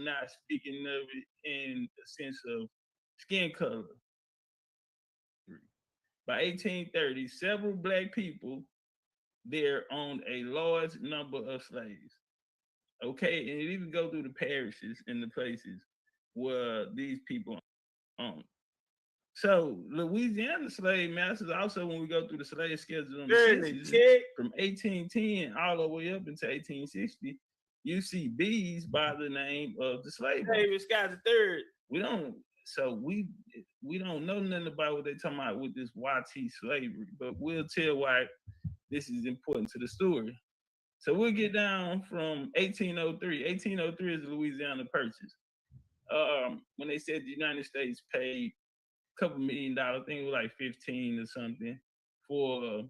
not speaking of it in the sense of skin color. By 1830, several black people there owned a large number of slaves. Okay, and it even go through the parishes and the places where these people own. So Louisiana slave masters also, when we go through the slave schedule on the census from 1810 all the way up until 1860, you see bees by the name of the slave owners. Scott the Third. We don't know nothing about what they're talking about with this YT slavery, but we'll tell why this is important to the story. So we'll get down from 1803. 1803 is the Louisiana Purchase. When they said the United States paid a couple $1 million, I think it was like 15 or something, for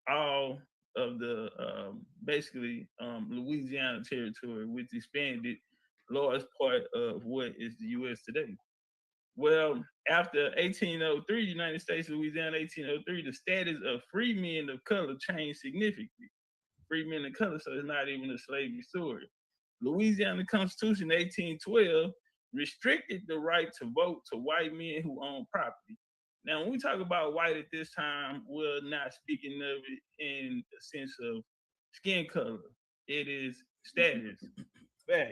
all of the Louisiana territory, which expanded large part of what is the U.S. today. Well, after 1803, United States, Louisiana, 1803, the status of free men of color changed significantly. Free men of color, so it's not even a slavery story. Louisiana Constitution, 1812, restricted the right to vote to white men who own property. Now, when we talk about white at this time, we're not speaking of it in the sense of skin color. It is status.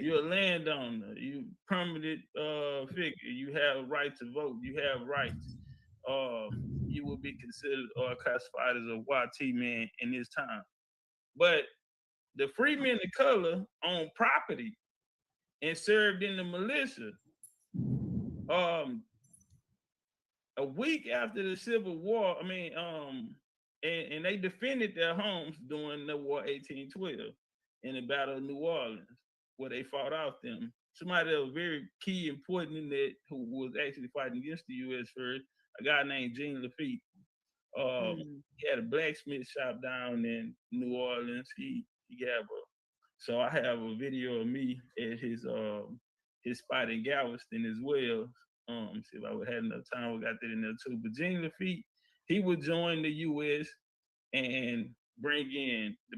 You're a landowner. You permanent figure. You have a right to vote. You have rights. You will be considered or classified as a YT man in this time. But the free men of color owned property and served in the militia. A week after the Civil War, and they defended their homes during the War 1812 in the Battle of New Orleans, where they fought off them. Somebody that was very key, important in that, who was actually fighting against the U.S. first, a guy named Jean Lafitte. He had a blacksmith shop down in New Orleans. So I have a video of me at his spot in Galveston as well. See if I would have enough time, we got that in there too. But Jean Lafitte, he would join the U.S. and bring in the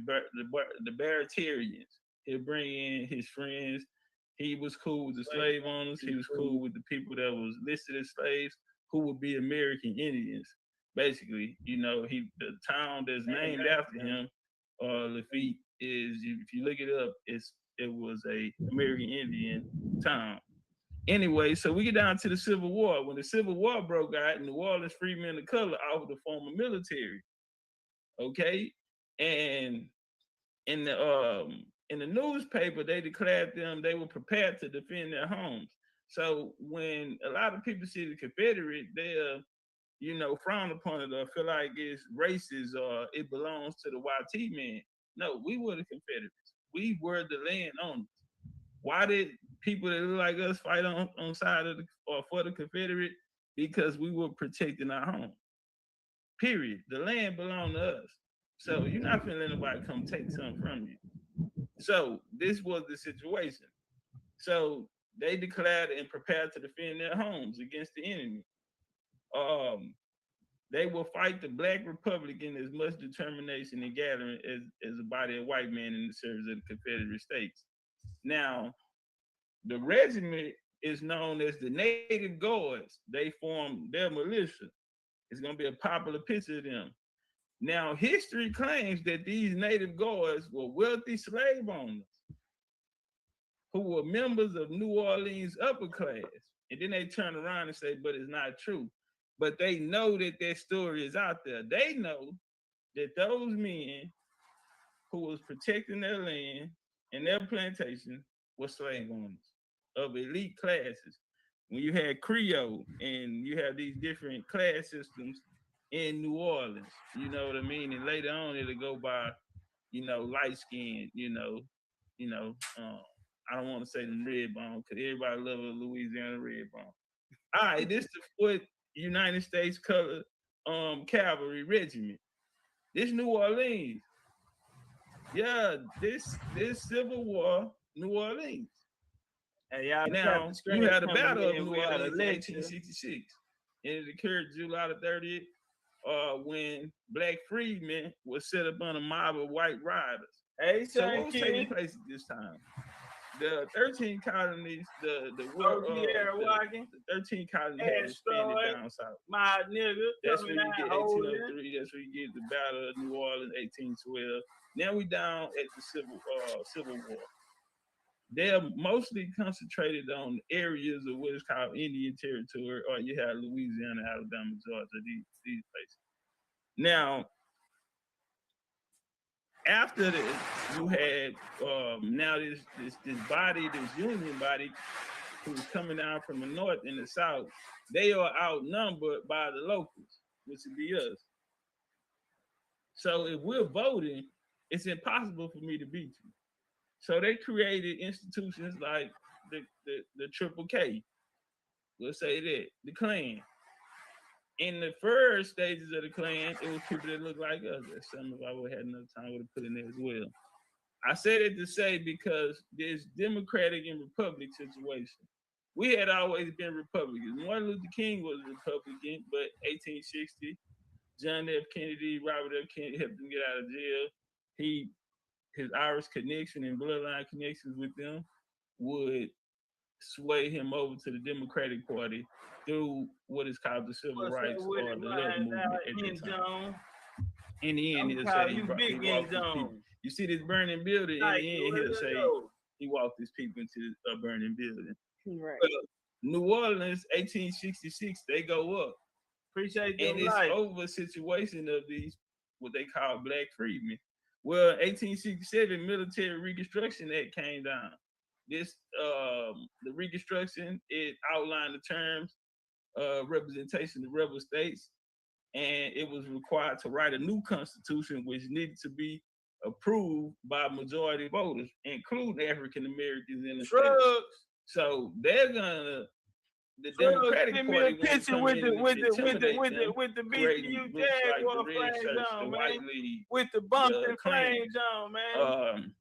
Baratarians. He'll bring in his friends. He was cool with the slave owners. He was cool with the people that was listed as slaves, who would be American Indians. Basically, the town that's named after him, Lafitte, is, if you look it up, it was a American Indian town. Anyway, so we get down to the Civil War. When the Civil War broke out, New Orleans free men of color offered to form a military. Okay, and in the newspaper, they declared them they were prepared to defend their homes. So when a lot of people see the Confederate, they're frown upon it or feel like it's racist or it belongs to the YT man. No, we were the Confederates. We were the landowners. Why did people that look like us fight on side of or for the Confederate? Because we were protecting our home. Period. The land belonged to us. So you're not finna let nobody come take something from you. So this was the situation. So they declared and prepared to defend their homes against the enemy. They will fight the Black Republican as much determination and gathering as a body of white men in the service of the Confederate States. Now, the regiment is known as the Native Guards. They form their militia. It's going to be a popular picture of them. Now, history claims that these Native Guards were wealthy slave owners who were members of New Orleans upper class. And then they turn around and say, but it's not true. But they know that their story is out there. They know that those men who was protecting their land and their plantation were slave owners of elite classes. When you had Creole and you have these different class systems in New Orleans, you know what I mean? And later on it'll go by, light skin, I don't want to say them red bone because everybody loves a Louisiana red bone. All right, this the foot United States Colored Cavalry Regiment. This New Orleans. Yeah, this Civil War, New Orleans. Hey, y'all, now you had a battle of New Orleans in 1866. And it occurred July the 30th, when black freedmen were set up on a mob of white riders. Hey, so what was taking place at this time? the 13 colonies, the OG the 13 colonies had expanded down south. My nigga, that's where you get 1803. That's where you get the Battle of New Orleans, 1812. Now we down at the Civil War. They're mostly concentrated on areas of what is called Indian Territory, or you have Louisiana, Alabama, Georgia, these places. Now, after this, you had now this body, this Union body, who's coming down from the north and the south. They are outnumbered by the locals, which would be us. So if we're voting, it's impossible for me to beat you. So they created institutions like the Triple K. We'll say that, the Klan. In the first stages of the Klan, it was people that looked like us. That's something if I would have had enough time, I would have put in there as well. I said it to say because there's Democratic and Republican situation. We had always been Republicans. Martin Luther King was a Republican, but 1860, John F. Kennedy, Robert F. Kennedy helped him get out of jail. His Irish connection and bloodline connections with them would sway him over to the Democratic Party through what is called the Civil Rights or the Love Movement at that time. In the end, he'll say he walked these people. You see this burning building, in the end, he'll say he walked these people into a burning building. Right. New Orleans, 1866, they go up. Appreciate and it's over a situation of these, what they call black freedmen. Well, 1867 Military Reconstruction Act came down. This, the Reconstruction, it outlined the terms, representation of rebel states, and it was required to write a new constitution, which needed to be approved by majority voters, including African Americans in the state. So they're gonna, the Democratic Party, picture with the BCU Jaguar flags on, man. With the bumping flags on, man.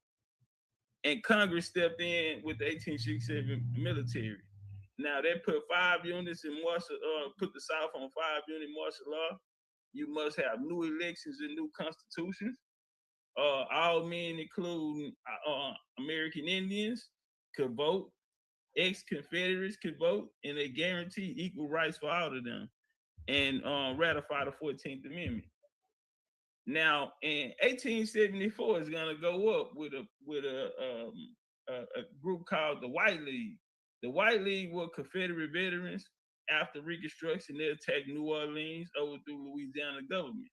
And Congress stepped in with the 1867 military. Now they put 5 units in martial, put the South on 5-unit martial law. You must have new elections and new constitutions. All men, including American Indians, could vote. Ex-Confederates could vote, and they guarantee equal rights for all of them, and ratify the 14th Amendment. Now, in 1874, it's gonna go up with a group called the White League. The White League were Confederate veterans. After Reconstruction, they attacked New Orleans, overthrew Louisiana government.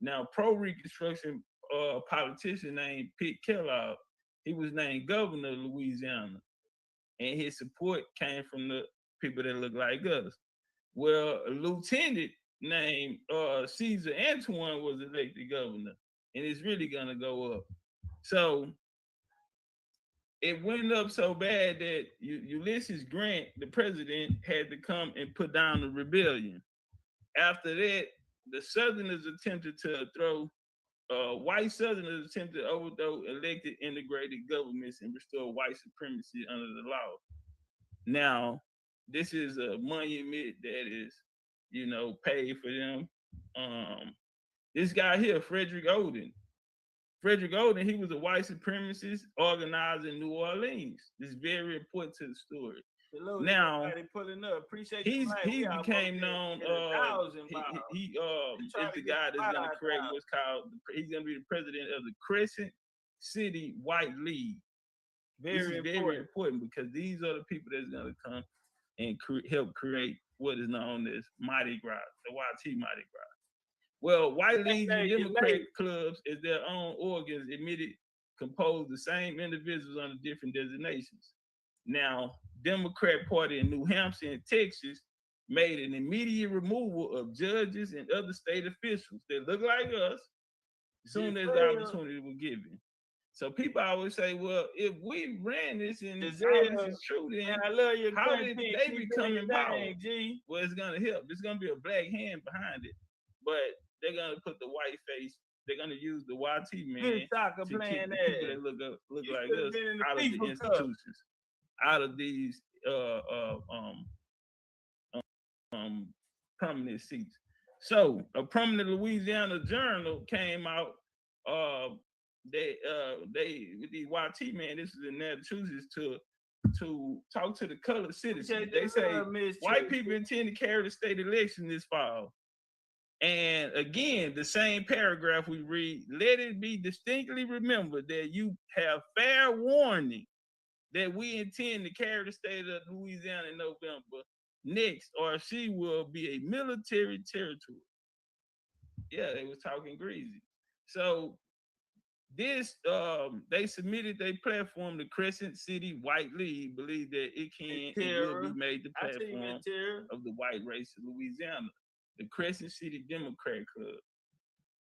Now, pro-Reconstruction politician named Pitt Kellogg, he was named governor of Louisiana, and his support came from the people that look like us. Well, a lieutenant named Caesar Antoine was elected governor, and it's really gonna go up. So it went up so bad that Ulysses Grant, the president, had to come and put down the rebellion. After that, the Southerners attempted to throw, white Southerners attempted to overthrow elected integrated governments and restore white supremacy under the law. Now, this is a monument that is, paid for them. This guy here, Frederick Odin. Frederick Odin, he was a white supremacist organizer in New Orleans. This is very important to the story. Now, he became known. He is the guy that's gonna create what's called. He's gonna be the president of the Crescent City White League. Very important because these are the people that's gonna come and help create what is known as Mardi Gras, the YT Mardi Gras. Well, white leagues and Democratic clubs as their own organs admitted compose the same individuals under different designations. Now, Democrat Party in New Hampshire and Texas made an immediate removal of judges and other state officials that look like us as soon as the opportunity was given. So people always say, well, if we ran this and this is true, then how did they become involved? Well, it's going to help. There's going to be a black hand behind it, but they're going to put the white face. They're going to use the YT man to keep the people that look like us out of the institutions, out of these prominent seats. So a prominent Louisiana journal came out with the YT, man, this is in Massachusetts, to talk to the colored citizens. They say white people intend to carry the state election this fall. And again, the same paragraph we read, let it be distinctly remembered that you have fair warning that we intend to carry the state of Louisiana in November next, or she will be a military territory. Yeah, they was talking greasy. So this, they submitted their platform. The Crescent City White League believe that it can and will be made the platform of the white race of Louisiana. The Crescent City Democrat Club,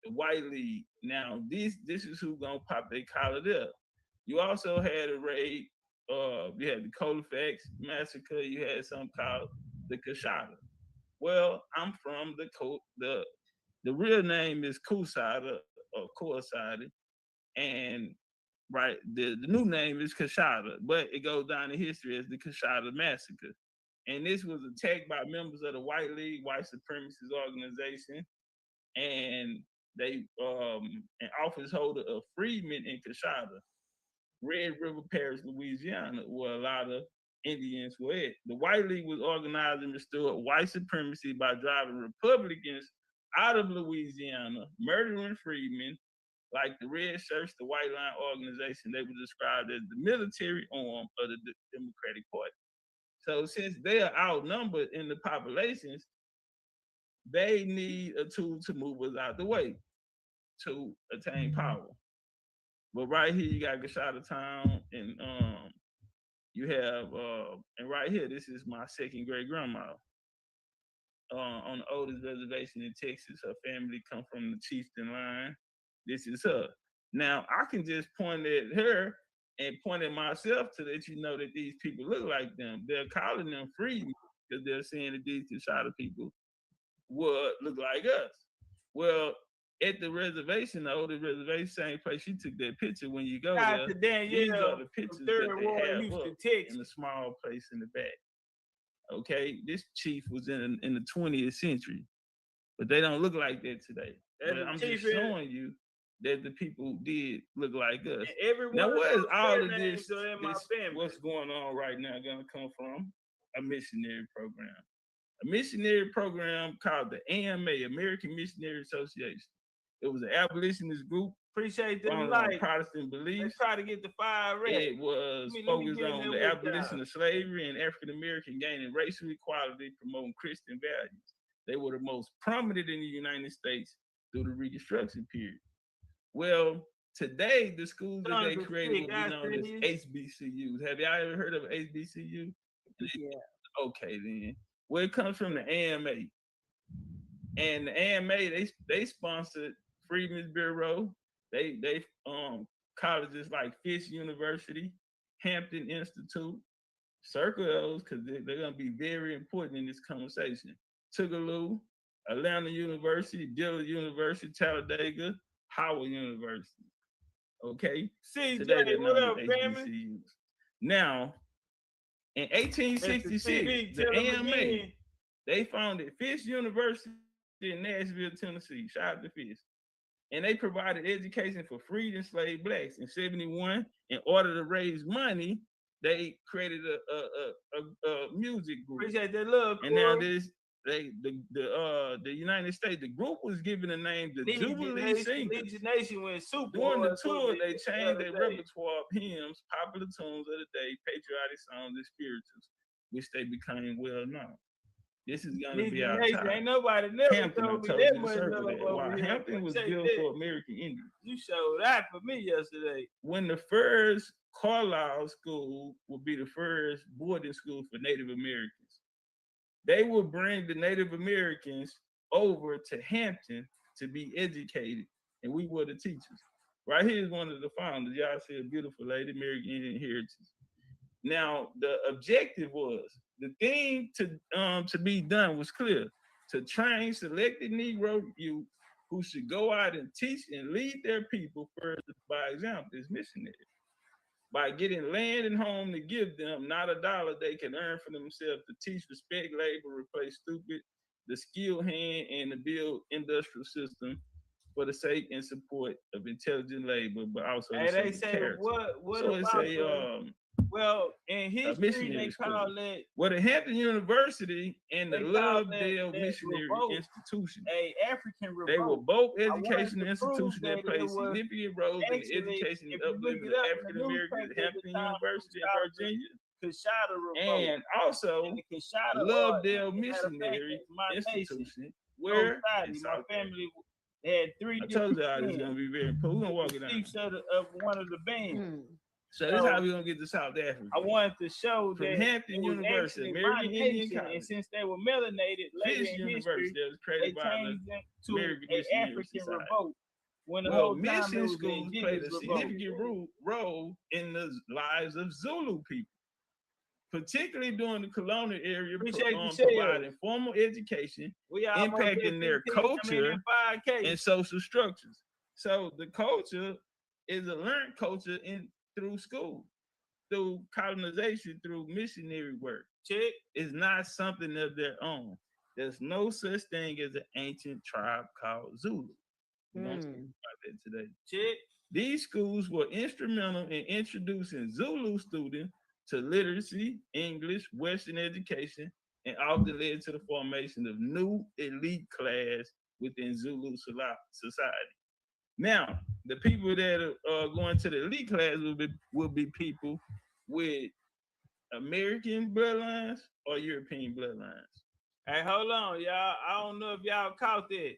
the White League. Now, this is who gonna pop their collar up. You also had a raid. You had the Colfax massacre. You had something called the Coshada. Well, I'm from the real name is Cousada or Corsada, and right, the new name is Coshada, but it goes down in history as the Coshada Massacre. And this was attacked by members of the White League, white supremacist organization, and they an office holder of freedmen in Coshada, Red River Parish, Louisiana, where a lot of Indians were at. The White League was organized and restored white supremacy by driving Republicans out of Louisiana, murdering freedmen. Like the Red Shirts, the White Line organization, they were described as the military arm of the Democratic Party. So since they are outnumbered in the populations, they need a tool to move us out the way to attain power. But right here, you got Gashada Town, and you have, and right here, this is my second great grandma. On the oldest reservation in Texas, her family come from the Chieftain line. This is her. Now, I can just point at her and point at myself to let you know that these people look like them. They're calling them free because they're saying that these Gashada people would look like us. Well, at the reservation, the oldest reservation, same place you took that picture when you go there. These are the pictures that they have up in the small place in the back. Okay, this chief was in the 20th century, but they don't look like that today. I'm just showing you that the people did look like us. Now, where is all of this what's going on right now going to come from? A missionary program. A missionary program called the AMA, American Missionary Association. It was an abolitionist group. Appreciate them Protestant beliefs. They try to get the fire red. It was focused on the abolition of slavery and African American gaining racial equality, promoting Christian values. They were the most prominent in the United States through the Reconstruction period. Well, today the schools that they created will be known as HBCUs. Have y'all ever heard of HBCU? Yeah. Okay, then. Well, it comes from the AMA. And the AMA, they sponsored Freedmen's Bureau. They colleges like Fisk University, Hampton Institute, circle those because they're gonna be very important in this conversation. Tougaloo, Atlanta University, Dillard University, Talladega, Howard University. Okay? CJ, what up, family? Now, in 1866, the AMA, they founded Fisk University in Nashville, Tennessee. Shout out to Fisk. And they provided education for freed enslaved blacks. In 71, in order to raise money, they created a music group. Appreciate that love. And now the United States, the group was given the name the Jubilee Singers. During the tour, they changed their repertoire of hymns, popular tunes of the day, patriotic songs, and spirituals, which they became well known. This is gonna be our time. Ain't nobody never Hampton, told me that much. Wow, Hampton was built for American Indians. You showed that for me yesterday. When the first Carlisle School would be the first boarding school for Native Americans, they would bring the Native Americans over to Hampton to be educated, and we were the teachers. Right here is one of the founders. Y'all see a beautiful lady, American Indian Heritage. Now, the objective was, the thing to be done was clear: to train selected Negro youth who should go out and teach and lead their people first by example as missionaries. By getting land and home to give them, not a dollar they can earn for themselves, to teach respect labor, replace stupid, the skilled hand, and to build industrial system for the sake and support of intelligent labor, but also they say character. what so about it's well, in history they call it. Well, the Hampton University and the Lovedale Missionary Institution, African revolt. They were both educational institutions that played significant roles in the education and upliftment of African Americans. Hampton University in Virginia, and also Lovedale Missionary Institution, where my family had 3 I told y'all it's gonna be very important. We're gonna walk it down. Of one of the bands. So this is how we're gonna get to South Africa. I wanted to show from that Hampton University, American Indian College, and since they were melanated later in history, that was created by the African revolt. When the whole mission schools played a significant role in the lives of Zulu people, particularly during the colonial era, providing formal education, impacting their culture and social structures. So the culture is a learned culture through school, through colonization, through missionary work. It's not something of their own. There's no such thing as an ancient tribe called Zulu. We don't talk about that today. These schools were instrumental in introducing Zulu students to literacy, English, Western education, and often led to the formation of new elite class within Zulu society. Now, the people that are going to the elite class will be people with American bloodlines or European bloodlines. Hey, hold on, y'all. I don't know if y'all caught that.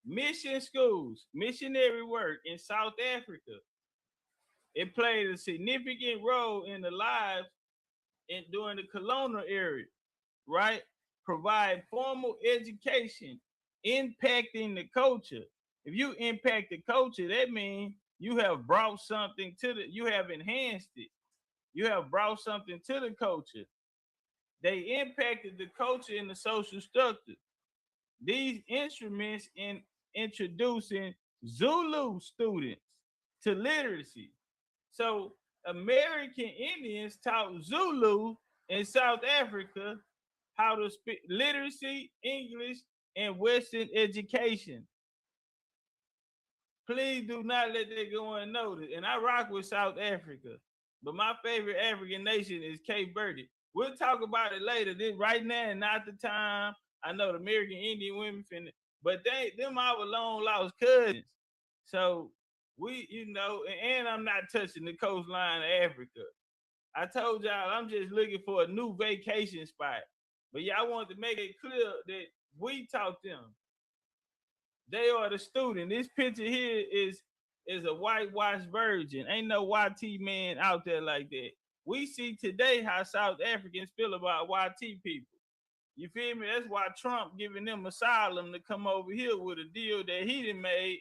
Mission schools, missionary work in South Africa. It played a significant role in the lives during the colonial era, right? Provide formal education, impacting the culture. If you impact the culture, that means you have brought something you have enhanced it. You have brought something to the culture. They impacted the culture and the social structure. These instruments in introducing Zulu students to literacy. So American Indians taught Zulu in South Africa how to speak literacy, English, and Western education. Please do not let that go unnoticed. And I rock with South Africa, but my favorite African nation is Cape Verde. We'll talk about it later. This right now and not the time. I know the American Indian women but them our long lost cousins. So we, and I'm not touching the coastline of Africa. I told y'all I'm just looking for a new vacation spot. But y'all want to make it clear that we taught them. They are the student. This picture here is a whitewashed virgin. Ain't no YT man out there like that. We see today how South Africans feel about YT people. You feel me? That's why Trump giving them asylum to come over here with a deal that he done made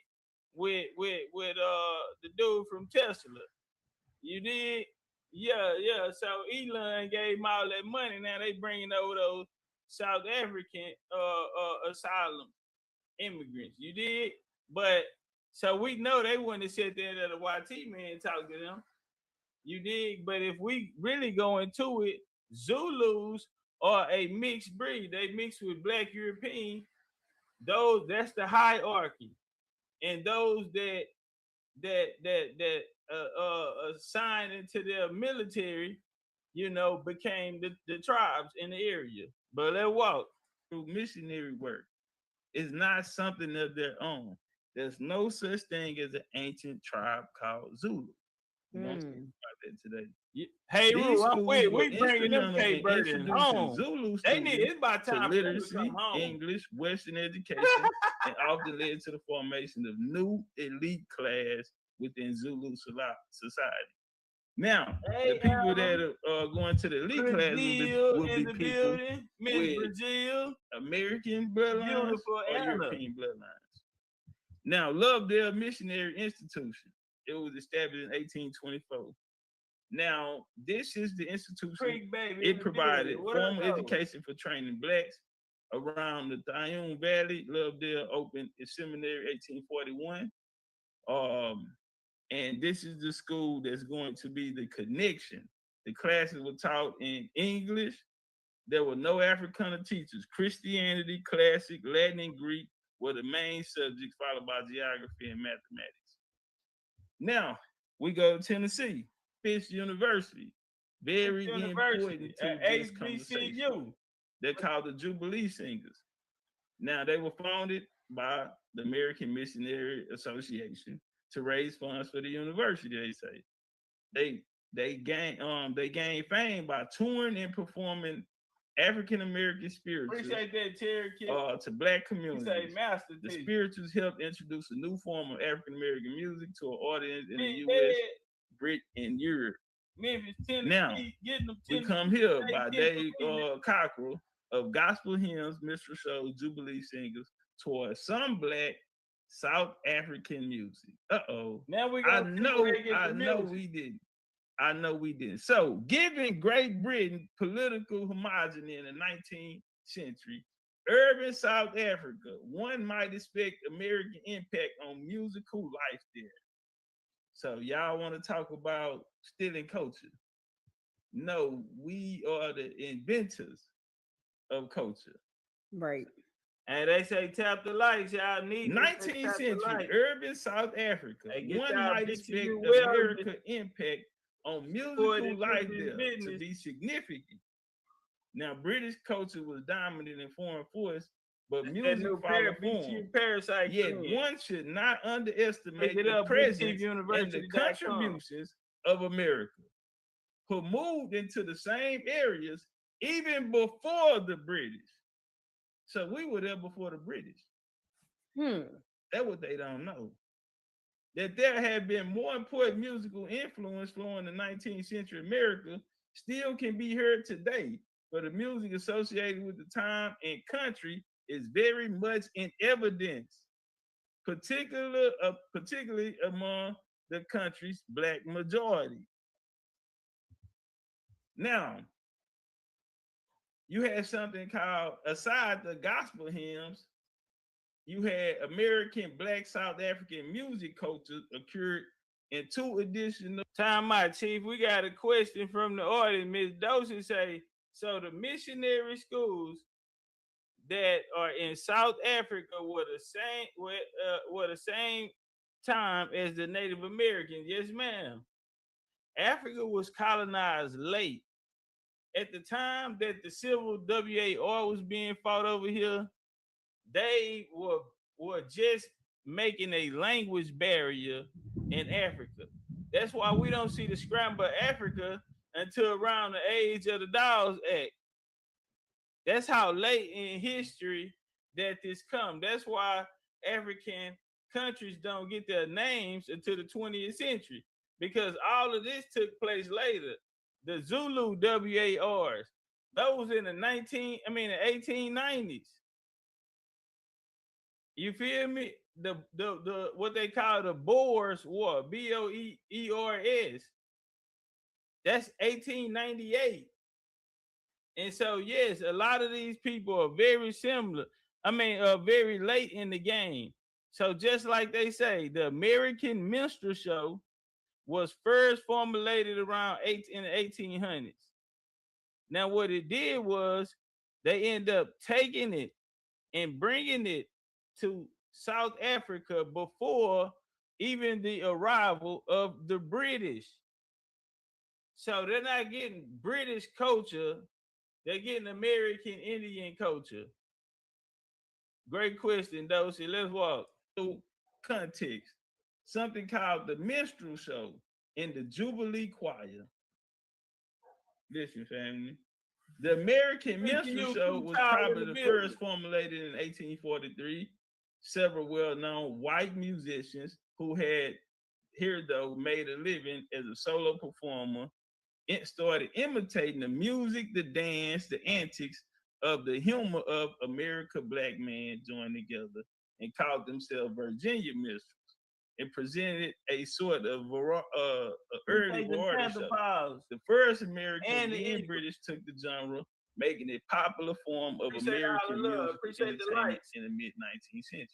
with the dude from Tesla. You did? Yeah. So Elon gave him all that money. Now they bringing over those South African asylum immigrants. You did? But so we know they wouldn't have said that a YT man talk to them. You dig? But if we really go into it, Zulus are a mixed breed. They mix with Black European. That's the hierarchy. And those that signed into their military, became the tribes in the area. But let's walk through missionary work. It's not something of their own. There's no such thing as an ancient tribe called Zulu. We don't talk about that today. Hey, we bringing them Cape Verde home. Zulu they need it's about time to literacy, English, Western education, and often led to the formation of new elite class within Zulu society. Now, the people that are going to the elite class will be people with Brazil, American bloodlines, or European bloodlines. Now, Lovedale Missionary Institution. It was established in 1824. Now, this is the institution. It provided formal education for training blacks around the Thayun Valley. Lovedale opened its seminary in 1841. And this is the school that's going to be the connection. The classes were taught in English. There were no Afrikaner teachers. Christianity, classic, Latin, and Greek were the main subjects, followed by geography and mathematics. Now we go to Tennessee, Fisk University, very important to this conversation. HBCU. They're called the Jubilee Singers. Now they were founded by the American Missionary Association to raise funds for the university. They say they gained fame by touring and performing African American spirituals. Appreciate that, Terry. To black communities. Say master the spirituals helped introduce a new form of African American music to an audience in the U.S., Brit, and Europe. Memphis, Tennessee, now we come here by Dave Cockrell of Gospel Hymns, Minstrel Shows, Jubilee Singers toward some black South African music. Now we I know we didn't. So, given Great Britain political homogeny in the 19th century, urban South Africa, one might expect American impact on musical life there. So, y'all want to talk about stealing culture? No, we are the inventors of culture. Right. And they say tap the lights, y'all need 19th century urban South Africa. One might expect American impact on musical life there to be significant. Now, British culture was dominant in foreign force, but music followed form. Yet one should not underestimate the presence and the contributions of America, who moved into the same areas even before the British. So we were there before the British. That's what they don't know. That there had been more important musical influence flowing in 19th century America still can be heard today, but the music associated with the time and country is very much in evidence, particularly among the country's black majority. Now, you had something called, aside the gospel hymns, you had American Black South African music culture occurred in two additional. Time out, Chief. We got a question from the audience. Ms. Dosey say, so the missionary schools that are in South Africa were the same time as the Native Americans. Yes, ma'am. Africa was colonized late. At the time that the Civil WAR was being fought over here, they were just making a language barrier in Africa. That's why we don't see the scramble of Africa until around the age of the Dawes Act. That's how late in history that this comes. That's why African countries don't get their names until the 20th century, because all of this took place later. The Zulu WARs, those in the 1890s. You feel me? The what they call the Boers War, BOERS. That's 1898. And so, yes, a lot of these people are very similar. Very late in the game. So just like they say, the American minstrel show was first formulated around in the 1800s. Now, what it did was they end up taking it and bringing it to South Africa before even the arrival of the British. So they're not getting British culture, they're getting American Indian culture. Great question, Dosey. Let's walk through context. Something called the minstrel show in the Jubilee Choir. Listen, family. The American minstrel show was probably the first formulated in 1843. Several well-known white musicians who had here, though, made a living as a solo performer, it started imitating the music, the dance, the antics of the humor of America black men joined together and called themselves Virginia minstrels, and presented a sort of early variety show. The first American and British took the genre, making it a popular form of American music entertainment in the mid-19th century.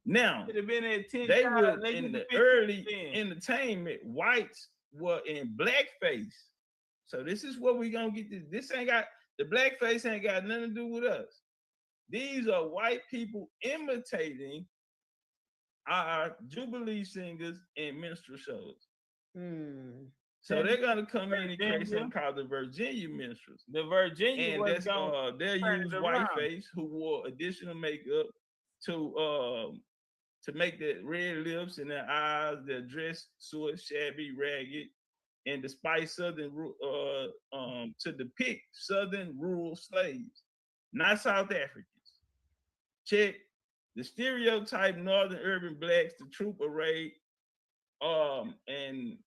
Now, they were in the early entertainment, whites were in blackface. So this is what we gonna get. This ain't got, the blackface ain't got nothing to do with us. These are white people imitating our Jubilee singers and minstrel shows. So they're gonna come in and create something called the Virginia minstrels. The Virginia and was that's going they'll use whiteface who wore additional makeup to make their red lips and their eyes, their dress sort shabby, ragged, and despite to depict Southern rural slaves, not South Africans. Check the stereotype Northern urban blacks, the troop array, and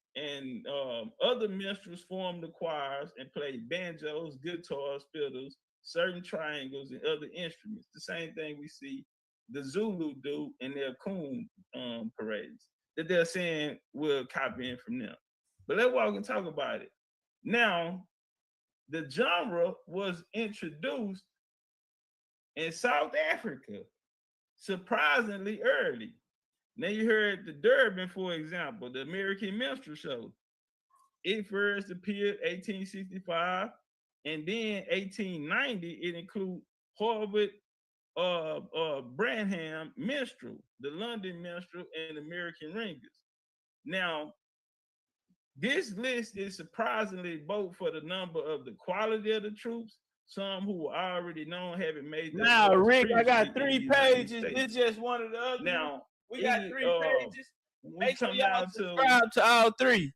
other minstrels formed the choirs and played banjos, guitars, fiddles, certain triangles, and other instruments. The same thing we see the Zulu do in their coon parades that they're saying we're copying from them. But let's walk and talk about it. Now, the genre was introduced in South Africa surprisingly early. Now you heard the Durban, for example, the American Minstrel Show. It first appeared 1865, and then 1890 it included Harvard Branham Minstrel, the London Minstrel, and American Ringers. Now, this list is surprisingly both for the number of the quality of the troops, some who were already known having made their Now, Rick, I got previously in 3 the United pages. States. It's just one of the others. Now, we got 3 pages. we Make sure come y'all down subscribe to all 3.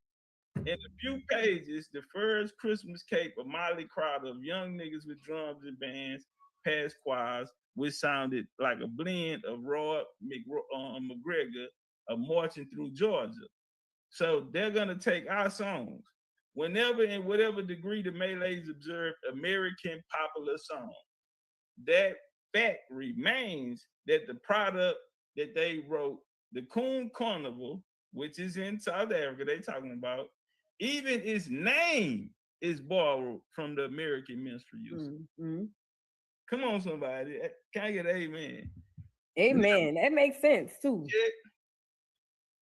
In a few pages, the first Christmas cake of Molly Crowder of young niggas with drums and bands, past choirs, which sounded like a blend of Roy McGregor of Marching Through Georgia. So they're gonna take our songs. Whenever and whatever degree the Malays observed American popular song, that fact remains that the product that they wrote, the Coon Carnival, which is in South Africa, they talking about, even its name is borrowed from the American minstrel use. Come on, somebody. Can I get an amen? Amen. That makes sense too. Yeah.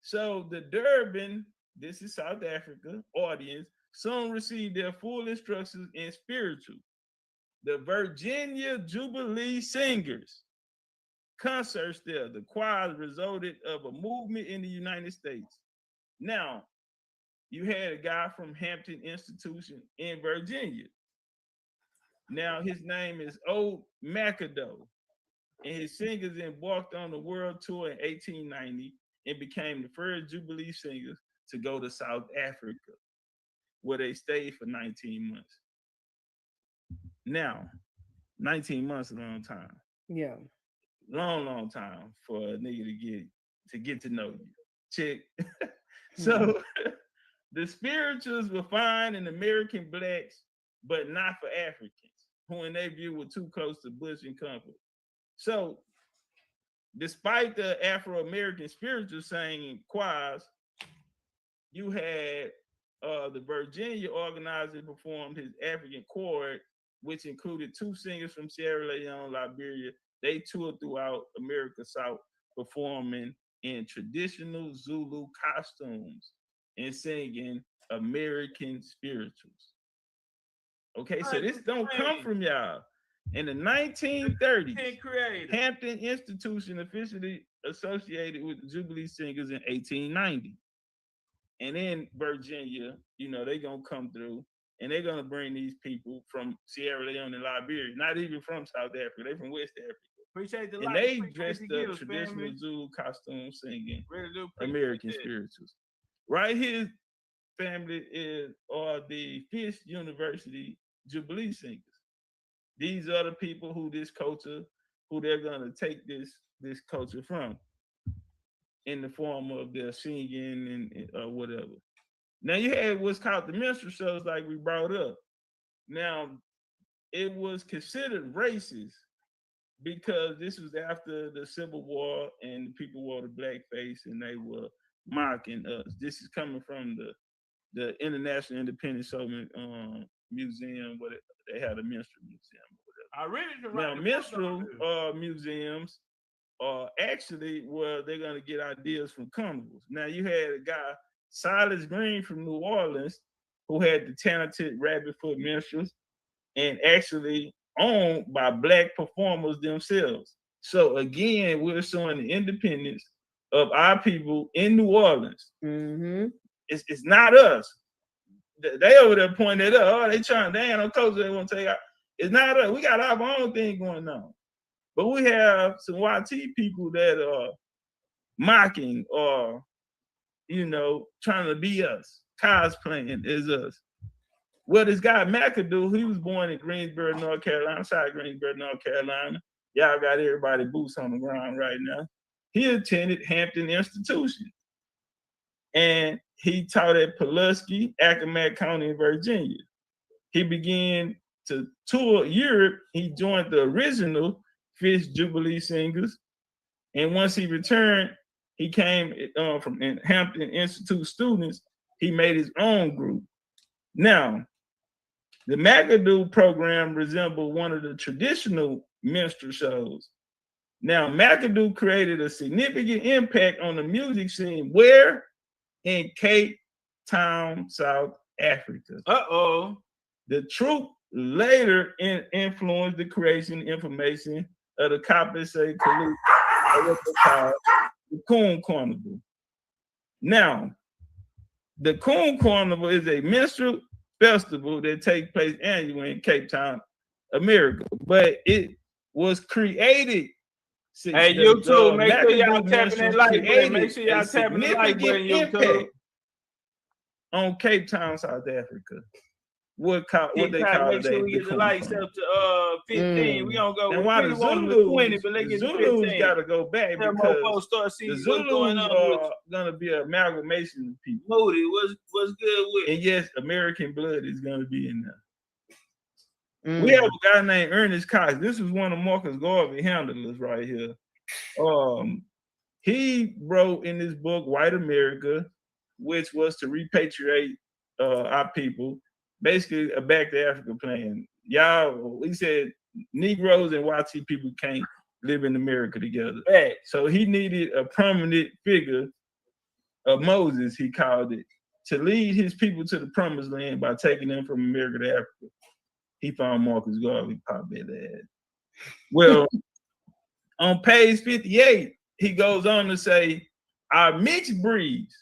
So the Durban, this is South Africa, audience, soon received their full instructions in spiritual. The Virginia Jubilee Singers concerts there, the choirs resulted of a movement in the United States. Now, you had a guy from Hampton Institution in Virginia. Now, his name is Old McAdoe, and his singers embarked on the world tour in 1890 and became the first Jubilee singers to go to South Africa, where they stayed for 19 months. Now, 19 months is a long time. Yeah. Long time for a nigga to get to know you. Check. So the spirituals were fine in American blacks, but not for Africans, who in their view were too close to Bush and comfort. So despite the Afro-American spirituals singing choirs, you had the Virginia organizer performed his African chord, which included 2 singers from Sierra Leone, Liberia. They toured throughout America South, performing in traditional Zulu costumes and singing American spirituals. Okay, so this don't come from y'all. In the 1930s, Hampton Institution officially associated with the Jubilee Singers in 1890. And in Virginia, they're going to come through and they're going to bring these people from Sierra Leone and Liberia, not even from South Africa, they're from West Africa. Appreciate the and they dressed up traditional Zulu costumes singing American spirituals. Right here, family, are the Fisk University Jubilee Singers. These are the people who they're gonna take this culture from in the form of their singing and whatever. Now you had what's called the minstrel shows, like we brought up. Now it was considered racist because this was after the Civil War and the people wore the blackface and they were mocking us. This is coming from the International Independent Showman Museum, where they had a minstrel museum. I really now minstrel museums are actually where they're gonna get ideas from carnivals. Now you had a guy, Silas Green from New Orleans, who had the talented rabbit foot minstrels, and actually owned by Black performers themselves. So again, we're showing the independence of our people in New Orleans. Mm-hmm. It's not us. They over there pointing at us. Oh, they ain't no culture they want to take out. It's not us. We got our own thing going on. But we have some YT people that are mocking or, trying to be us, cosplaying as us. Well, this guy McAdoo, he was born in Greensboro, North Carolina, outside Greensboro, North Carolina. Y'all got everybody boots on the ground right now. He attended Hampton Institution. And he taught at Pulaski, Accomack County in Virginia. He began to tour Europe. He joined the original Fish Jubilee Singers. And once he returned, he came from Hampton Institute students. He made his own group. Now, the McAdoo program resembled one of the traditional minstrel shows. Now, McAdoo created a significant impact on the music scene. Where? In Cape Town, South Africa. The troupe later influenced the creation and information of the Kapese Kalu, the Coon Carnival. Now, the Coon Carnival is a minstrel festival that takes place annually in Cape Town, America, but it was created. Hey, YouTube, make sure y'all tapping that like button. Make sure y'all tapping the like button, YouTube. On Cape Town, South Africa. What they call it? Make sure we get the likes up to 15. We gonna go. And why the Zulus? 20, but let's get Zulus got to go back because the Zulus are gonna be an amalgamation of people. Moody, what's good with? And yes, American blood is gonna be in there. We have a guy named Ernest Cox. This is one of Marcus Garvey handlers right here. He wrote in this book, White America, which was to repatriate our people, basically a back to Africa plan. He said Negroes and YT people can't live in America together. Right. So he needed a prominent figure of Moses, he called it, to lead his people to the promised land by taking them from America to Africa. He found Marcus Garvey, pop that ass. Well, on page 58, he goes on to say, our mixed breeds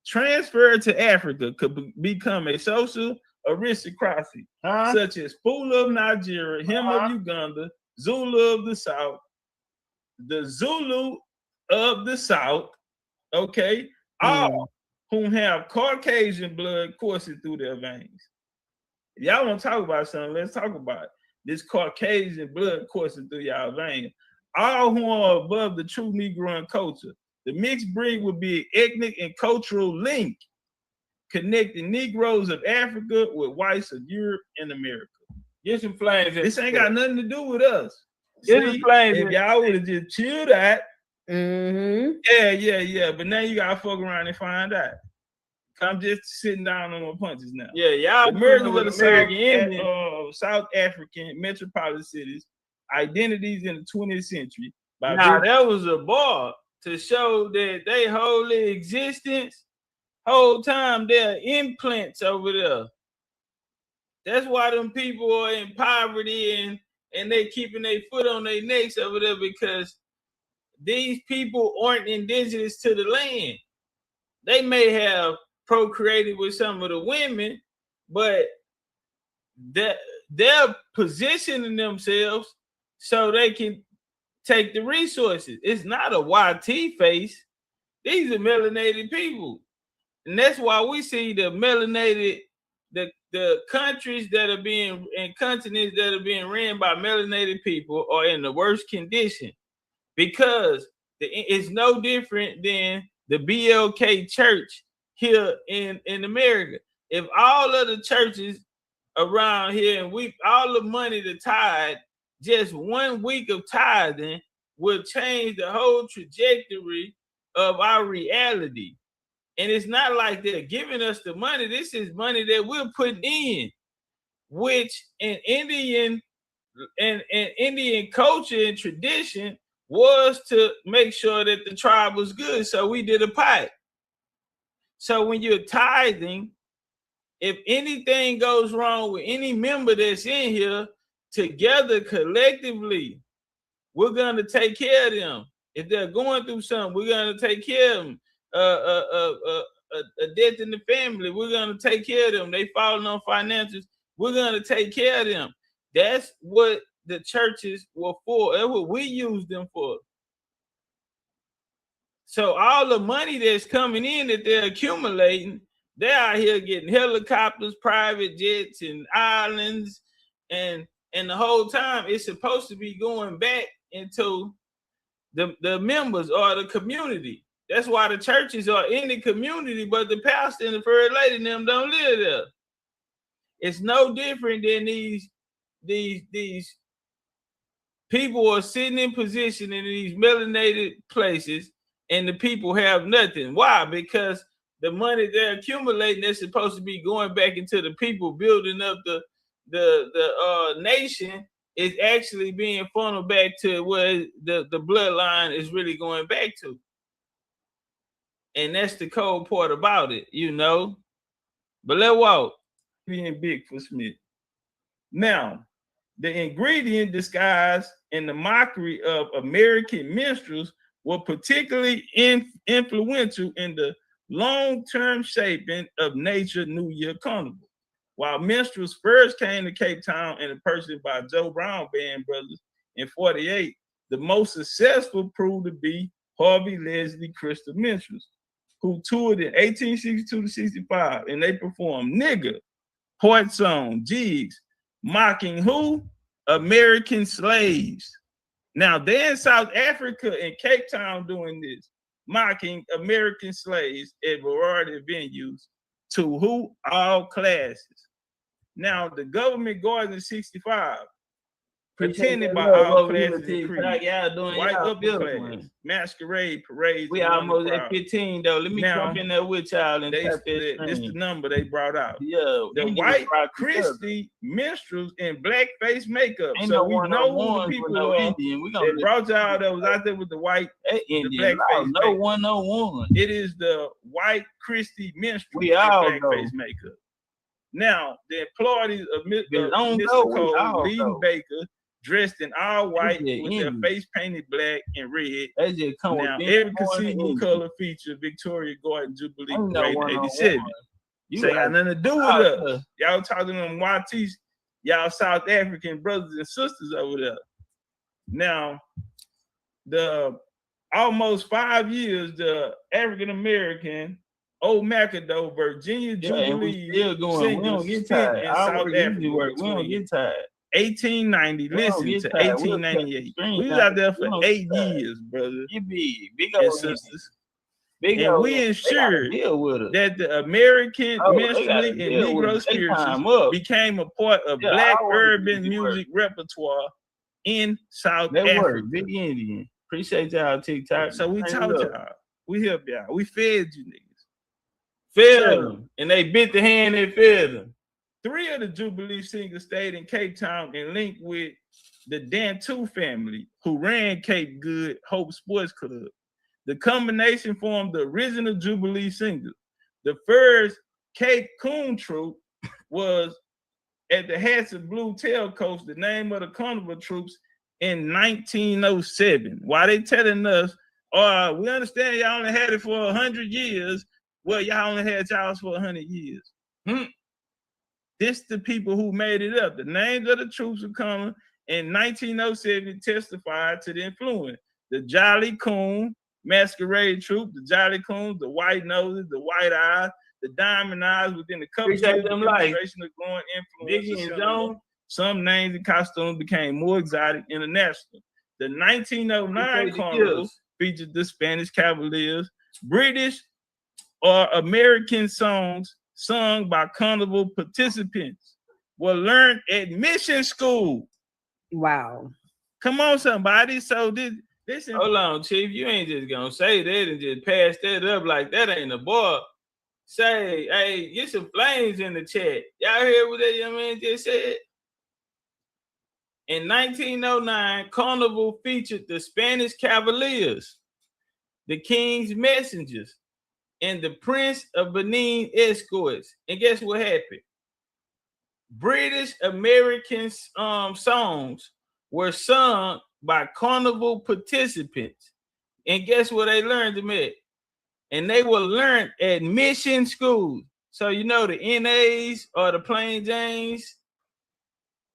transferred to Africa could become a social aristocracy, such as Fula of Nigeria, him of Uganda, Zulu of the South, the Zulu of the South, okay, all whom have Caucasian blood coursing through their veins. If y'all want to talk about something, let's talk about it. This Caucasian blood coursing through y'all veins. All who are above the true Negro culture. The mixed breed would be an ethnic and cultural link connecting Negroes of Africa with whites of Europe and America. Get some flames. This ain't got nothing to do with us. Get some flames. If y'all would have just chilled out, yeah. But now you gotta fuck around and find out. I'm just sitting down on my punches now. Yeah, y'all. Emergence of the South African metropolitan cities, identities in the 20th century. Now that was a bar to show that they whole existence, whole time they're implants over there. That's why them people are in poverty and they keeping their foot on their necks over there, because these people aren't indigenous to the land. They may have procreated with some of the women, but they're positioning themselves so they can take the resources. It's not a YT face. These are melanated people. And that's why we see the melanated, the countries that are being, and continents that are being ran by melanated people are in the worst condition, because it's no different than the BLK church here in America. If all of the churches around here and all the money to tithe, just 1 week of tithing will change the whole trajectory of our reality. And it's not like they're giving us the money. This is money that we're putting in, which in Indian culture and tradition was to make sure that the tribe was good. So we did a pot. So when you're tithing, if anything goes wrong with any member that's in here, together collectively, we're gonna take care of them. If they're going through something, we're gonna take care of them. A death in the family, we're gonna take care of them. They falling on financials, we're gonna take care of them. That's what the churches were for. That's what we use them for. So all the money that's coming in that they're accumulating, they're out here getting helicopters, private jets, and islands, and the whole time it's supposed to be going back into the members or the community. That's why the churches are in the community, but the pastor and the first lady and them don't live there. It's no different than these people are sitting in position in these melanated places, and the people have nothing. Why? Because the money they're accumulating is supposed to be going back into the people, building up the nation, is actually being funneled back to where the bloodline is really going back to. And that's the cold part about it, you know. But let's walk. Being Bigfoot Smith. Now, the ingredient disguised in the mockery of American minstrels were particularly influential in the long-term shaping of Nature New Year Carnival. While minstrels first came to Cape Town in a person by Joe Brown Band Brothers in 48, the most successful proved to be Harvey Leslie Crystal Minstrels, who toured in 1862 to 65, and they performed nigger, Port Song, jigs, mocking who? American slaves. Now they're in South Africa and Cape Town doing this, mocking American slaves at variety of venues to who? All classes. Now the government guards in 65, pretending by all classes and creeds, white upper class, masquerade parades. We almost at 15 though. Let me jump in there with y'all and this the number they brought out. Yeah, the white Christie minstrels in blackface makeup. So we know who the people are that brought y'all that was out there with the white, the blackface. No 101. It is the white Christie minstrels we all in blackface makeup. Now the employees of Mr. Cole, Lee Baker, dressed in all white with their face painted black and red. They just come now, every conceivable color feature Victoria Garden Jubilee Parade 87. You got nothing to do with us. Y'all talking to them Watis, y'all South African brothers and sisters over there. Now, the almost 5 years, the African American Old Macadoo Virginia Jubilee still going. We don't get tired. South Africa. We don't get tired. 1890, listen to 1898. We was out there for 8 years, brother. You be big and sisters. And we ensured that the American minstrelsy and Negro spirituals became a part of Black urban music repertoire in South Africa. Big Indian. Appreciate y'all, TikTok. So we taught y'all. We helped y'all. We fed you niggas. Fed them. And they bit the hand and fed them. 3 of the Jubilee singers stayed in Cape Town and linked with the Dantu family, who ran Cape Good Hope Sports Club. The combination formed the original Jubilee singers. The first Cape Coon troupe was at the Hats and Blue Tail Coast, the name of the carnival troops, in 1907. Why they telling us, we understand y'all only had it for 100 years. Well, y'all only had y'all for 100 years. This the people who made it up. The names of the troops were coming in 1907 testified to the influence. The Jolly Coon Masquerade Troupe, the Jolly Coons, the White Noses, the White Eyes, the Diamond Eyes within the couple of demonstration of growing influence. Some names and costumes became more exotic internationally. The 1909 carnival featured the Spanish Cavaliers, British or American songs sung by carnival participants were learned at mission school. Wow. Come on, somebody. So this hold on, Chief. You ain't just gonna say that and just pass that up like that ain't a boy. Say, hey, get some flames in the chat. Y'all hear what that young man just said? In 1909, Carnival featured the Spanish Cavaliers, the King's Messengers, and the Prince of Benin escorts. And guess what happened? British American songs were sung by carnival participants. And guess what they learned them at? And they were learned at mission schools. So you know the NAs or the Plain Janes,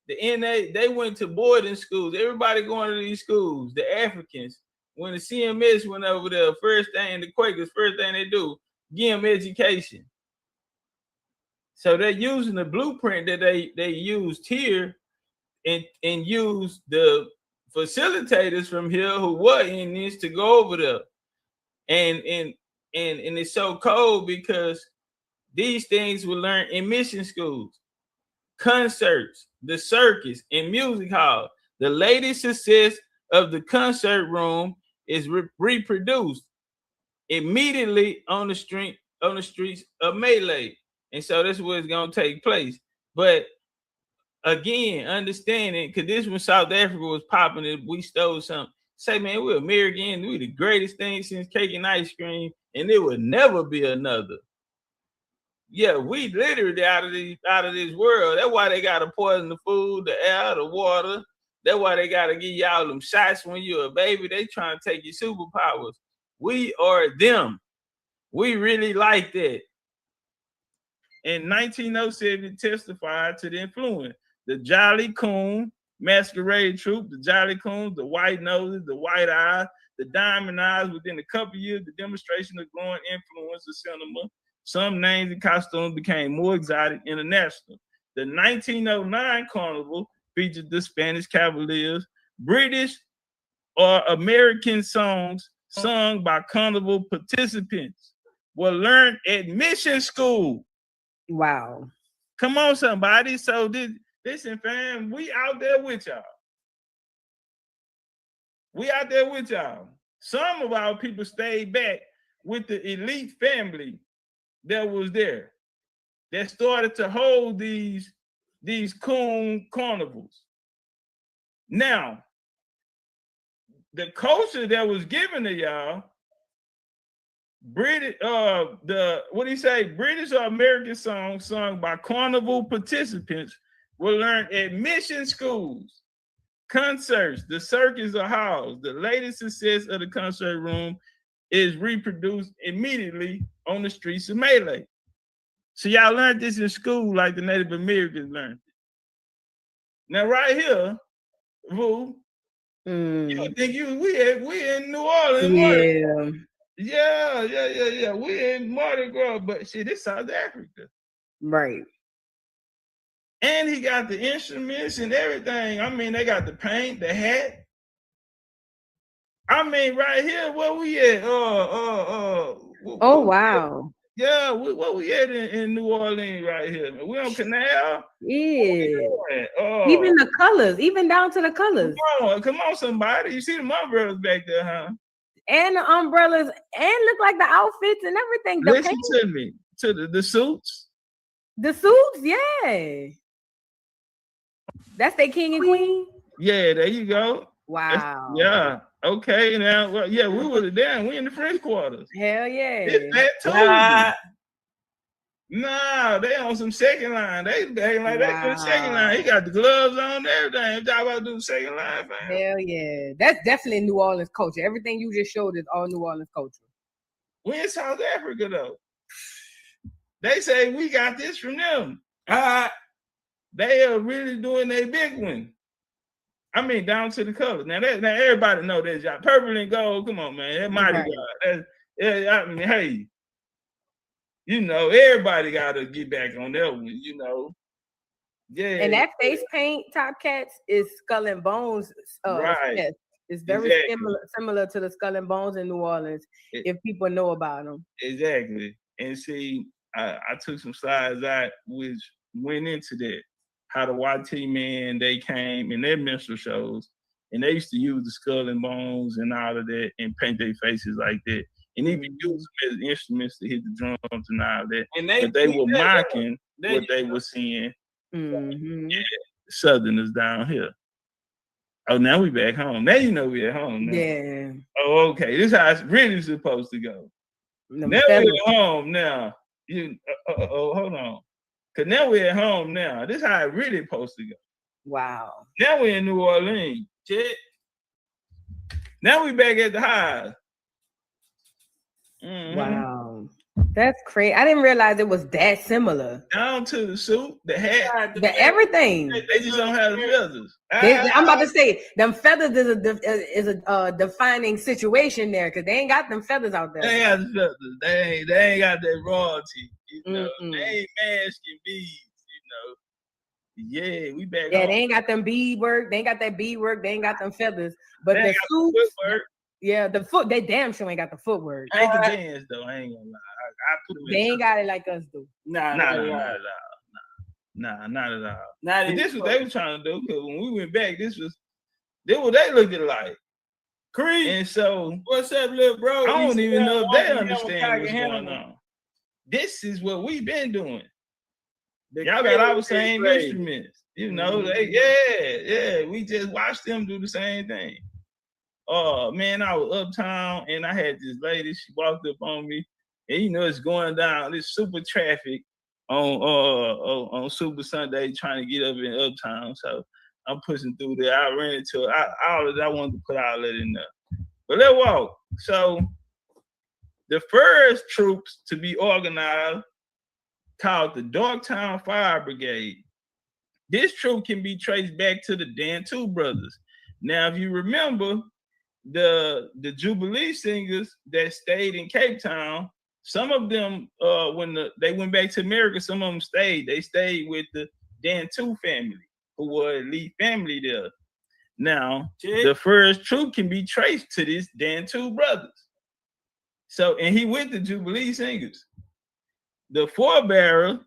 the NA, they went to boarding schools. Everybody going to these schools, the Africans. When the CMS went over there, first thing, the Quakers, first thing they do, give them education. So they're using the blueprint that they used here and use the facilitators from here who were in this to go over there. And it's so cold because these things were learned in mission schools, concerts, the circus, and music hall. The latest success of the concert room is reproduced immediately on the streets of Malay. And so that's where it's gonna take place. But again, understanding, because this when South Africa was popping it, we stole something. Say, man, we're American, we the greatest thing since cake and ice cream, and there will never be another. Yeah, we literally out of this world. That's why they gotta poison the food, the air, the water. That's why they gotta give y'all them shots when you're a baby. They trying to take your superpowers. We are them. We really like that. In 1907, it testified to the influence. The Jolly Coon masquerade troupe, the Jolly Coons, the White Noses, the White Eyes, the Diamond Eyes. Within a couple of years, the demonstration of growing influence of cinema. Some names and costumes became more exotic international. The 1909 Carnival featured the Spanish Cavaliers, British or American songs sung by Carnival participants were learned at mission school. Wow. Come on, somebody. So listen, fam, we out there with y'all. We out there with y'all. Some of our people stayed back with the elite family that was there, that started to hold these coon carnivals. Now, the culture that was given to y'all, British, British or American songs sung by carnival participants were learned at mission schools, concerts, the circus or halls. The latest success of the concert room is reproduced immediately on the streets of Malay. So y'all learned this in school like the Native Americans learned it. Now right here, Vu, you think we in New Orleans? Yeah. We in Mardi Gras, but shit, it's South Africa. Right. And he got the instruments and everything. I mean, they got the paint, the hat. I mean, right here, where we at? Wow. Yeah, where we at in New Orleans right here? We on Canal? Yeah. Even the colors, even down to the colors. Come on, somebody. You see the umbrellas back there, huh? And the umbrellas, and look like the outfits and everything. Listen to me. To the suits. The suits, yeah. That's their king and queen? Yeah, there you go. Wow. Yeah. Okay, now, well, yeah, we were down. We in the French quarters. Hell yeah. It's that too. Nah, they on some second line. They acting like they for the second line. He got the gloves on and everything. Y'all about to do the second line, fam. Hell yeah. That's definitely New Orleans culture. Everything you just showed is all New Orleans culture. We in South Africa, though. They say we got this from them. They are really doing their big one. I mean, down to the colors. Now everybody know that y'all. Purple and gold. Come on, man. That mighty God. I mean, hey, you know, everybody got to get back on that one. You know, yeah. And that face paint, Top Catz, is Skull and Bones. Right. Yes. It's very similar to the Skull and Bones in New Orleans. If people know about them. Exactly. And see, I took some slides out which went into that. How the YT men, they came in their minstrel shows and they used to use the skull and bones and all of that and paint their faces like that. And even use them as instruments to hit the drums and all that. And they were mocking what they were seeing. Yeah, Southerners down here. Oh, now we back home. Now you know we at home. Now. Yeah. Oh, okay. This is how it's really supposed to go. Now we at home now. Hold on. Cause now we're at home now. This is how it really supposed to go. Wow. Now we're in New Orleans. Shit. Now we back at the highs. Mm-hmm. Wow. That's crazy. I didn't realize it was that similar. Down to the suit, the hat, everything. They just don't have the feathers. I'm about to say them feathers is a defining situation there because they ain't got them feathers out there. They ain't got the feathers. They ain't got that royalty. You know, they ain't masking beads. You know, yeah, we back. Yeah, they ain't got them bead work. They ain't got that bead work. They ain't got them feathers. But the suits, yeah, the foot. They damn sure ain't got the footwork. They can dance though. I ain't gonna lie. I put them. They ain't got it like us do. Nah, not at all. But this what they was trying to do. Because when we went back, this what they looked at like. Creed. And so, what's up, little bro? I don't even know if they understand what's going on. This is what we've been doing. Y'all got our same instruments. You know, we just watched them do the same thing. Man, I was uptown and I had this lady, she walked up on me, and you know it's going down, this super traffic on Super Sunday trying to get up in uptown. So I'm pushing through there. I ran into all of that. I wanted to put all that in there. But let's walk. So the first troops to be organized called the Dogtown Fire Brigade. This troop can be traced back to the Dantu brothers. Now, if you remember, the Jubilee singers that stayed in Cape Town, some of them, when they went back to America, some of them stayed. They stayed with the Dantu family, who were elite family there. Now, the first troop can be traced to this Dantu brothers. So, and he with the Jubilee singers. The forebearer,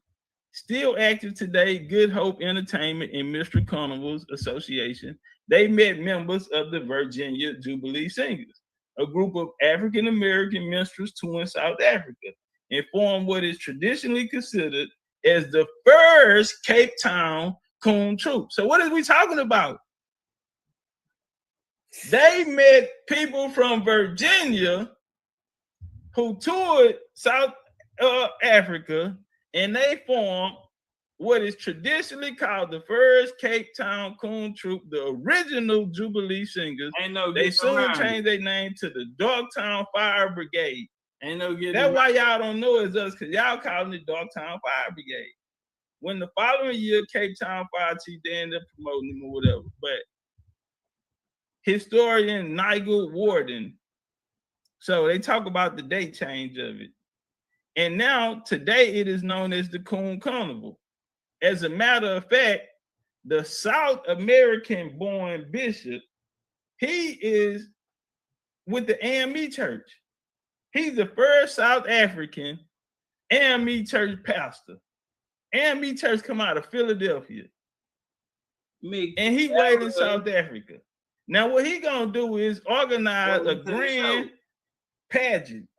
still active today, Good Hope Entertainment and Mystery Carnivals Association. They met members of the Virginia Jubilee Singers, a group of African-American minstrels touring South Africa, and formed what is traditionally considered as the first Cape Town coon troop. So what are we talking about? They met people from Virginia who toured South Africa, and they formed what is traditionally called the first Cape Town coon troop, the original Jubilee Singers. They soon changed their name to the Dogtown Fire Brigade. That's why y'all don't know it's us, because y'all calling it Dogtown Fire Brigade. When the following year, Cape Town Fire Chief, they ended up promoting them or whatever. But historian Nigel Warden, so they talk about the date change of it. And now, today, it is known as the Coon Carnival. As a matter of fact, the South American-born bishop, he is with the AME Church. He's the first South African AME Church pastor. AME Church come out of Philadelphia. And he waited in South Africa. Now, what he gonna do is organize a grand pageant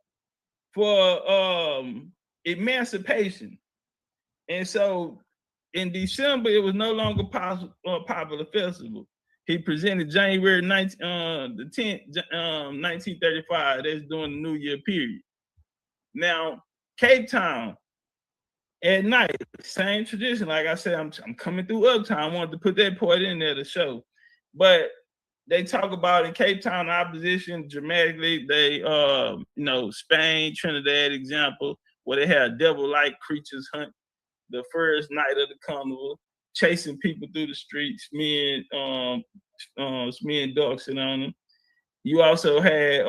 for emancipation. And so in December, it was no longer a popular festival. He presented January 10th, 1935. That's during the New Year period. Now, Cape Town, at night, same tradition. Like I said, I'm coming through uptown. I wanted to put that part in there to show. But they talk about in Cape Town opposition dramatically. They, Spain, Trinidad example, where they had devil-like creatures hunt the first night of the carnival, chasing people through the streets, smearing dog shit on them. You also had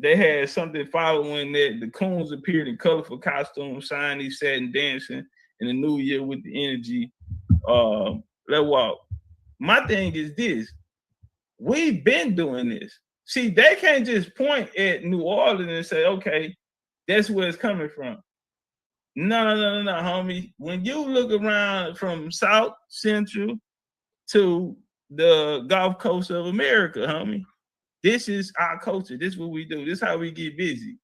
they had something following that. The coons appeared in colorful costumes, shiny, satin, dancing in the new year with the energy. Let's walk. My thing is this: we've been doing this. See, they can't just point at New Orleans and say, okay, that's where it's coming from. No, homie. When you look around from South Central to the Gulf Coast of America, homie, this is our culture. This is what we do. This is how we get busy.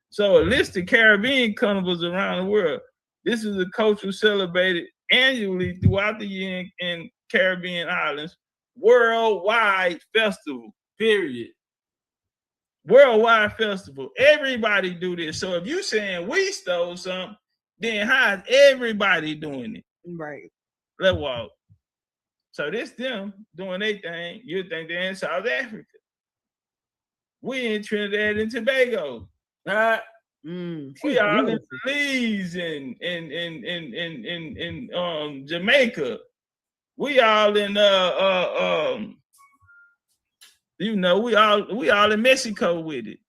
So a list of Caribbean carnivals around the world. This is a culture celebrated annually throughout the year in Caribbean islands. Worldwide festival, period. Worldwide festival. Everybody do this. So if you saying we stole something, then how is everybody doing it? Right. Let's walk. So this them doing their thing. You think they're in South Africa. We in Trinidad and Tobago. We all in Belize and Jamaica. We all in we all in Mexico with it.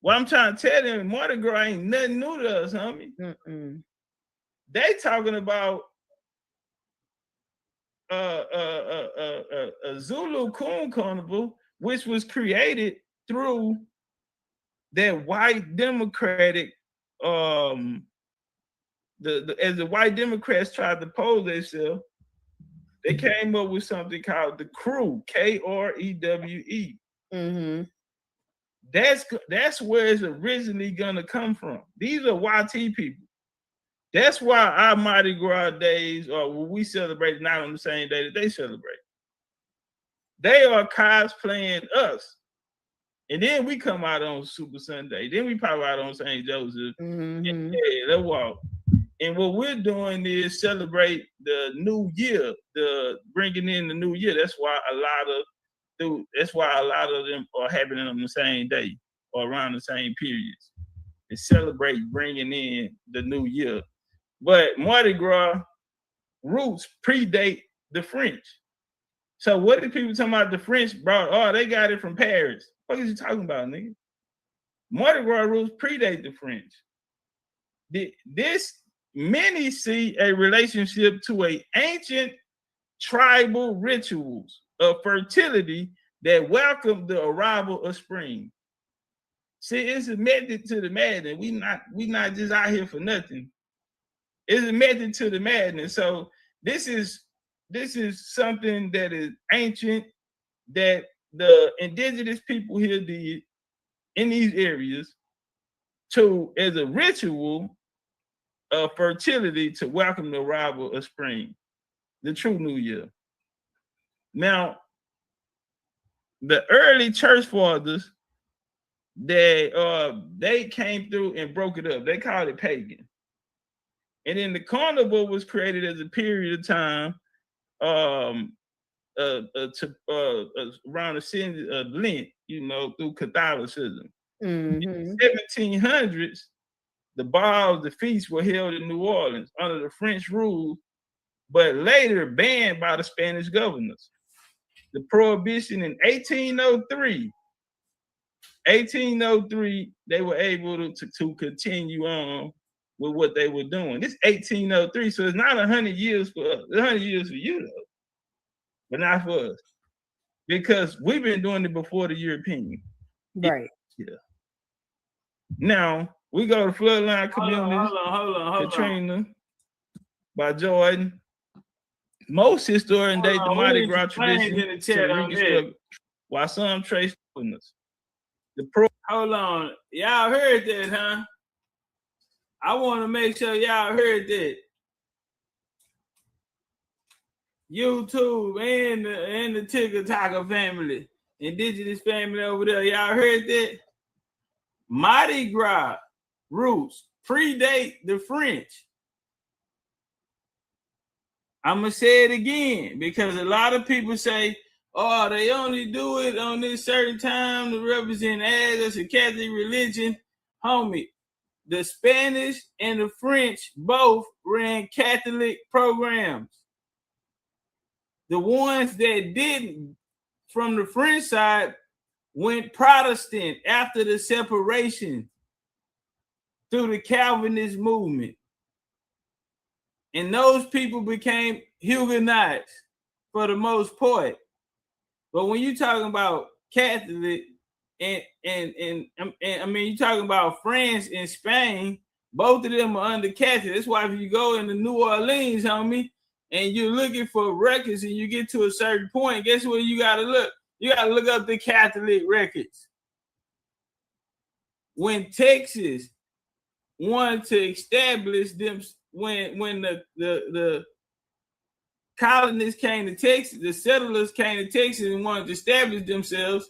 What I'm trying to tell them, Mardi Gras ain't nothing new to us, homie. They talking about a Zulu Coon Carnival, which was created through that white Democratic, as the white Democrats tried to pose themselves, they came up with something called the Crew, Krewe. That's where it's originally gonna come from. These are YT people. That's why our Mardi Gras days, or when we celebrate, not on the same day that they celebrate. They are cosplaying us. And then we come out on Super Sunday. Then we pop out on St. Joseph. And let's walk. And what we're doing is celebrate the new year, bringing in the new year. That's why a lot of them are happening on the same day or around the same periods. They celebrate bringing in the new year. But Mardi Gras roots predate the French. So what are people talking about the French brought? Oh, they got it from Paris. What is you talking about, nigga? Mardi Gras roots predate the French. Many see a relationship to an ancient tribal rituals of fertility that welcome the arrival of spring. See, it's a method to the madness. We not just out here for nothing. It's a method to the madness. So this is something that is ancient that the indigenous people here did in these areas as a ritual of fertility to welcome the arrival of spring, the true new year. Now, the early church fathers, they came through and broke it up. They called it pagan. And then the carnival was created as a period of time around the season of Lent, through Catholicism. In the 1700s, the balls, the feasts were held in New Orleans under the French rule, but later banned by the Spanish governors. The prohibition in 1803, they were able to continue on with what they were doing. This 1803, so it's not 100 years for us. It's 100 years for you, though, but not for us, because we've been doing it before the European. Right. Yeah. Now, we go to Floodline Communities, hold on. Katrina, by Jordan. Most historians date the Mardi Gras tradition to the struggle, while some trace us. Hold on. Y'all heard that, huh? I want to make sure y'all heard that. YouTube and the TikToker family, indigenous family over there, y'all heard that? Mardi Gras roots predate the French. I'm going to say it again because a lot of people say, oh, they only do it on this certain time to represent as a Catholic religion. Homie, the Spanish and the French both ran Catholic programs. The ones that didn't, from the French side, went Protestant after the separation through the Calvinist movement. And those people became Huguenots for the most part. But when you're talking about Catholic and I mean, you're talking about France and Spain, both of them are under Catholic. That's why if you go into New Orleans, homie, and you're looking for records and you get to a certain point, guess where you got to look? You got to look up the Catholic records. When Texas wanted to establish them, when the colonists came to Texas, the settlers came to Texas and wanted to establish themselves,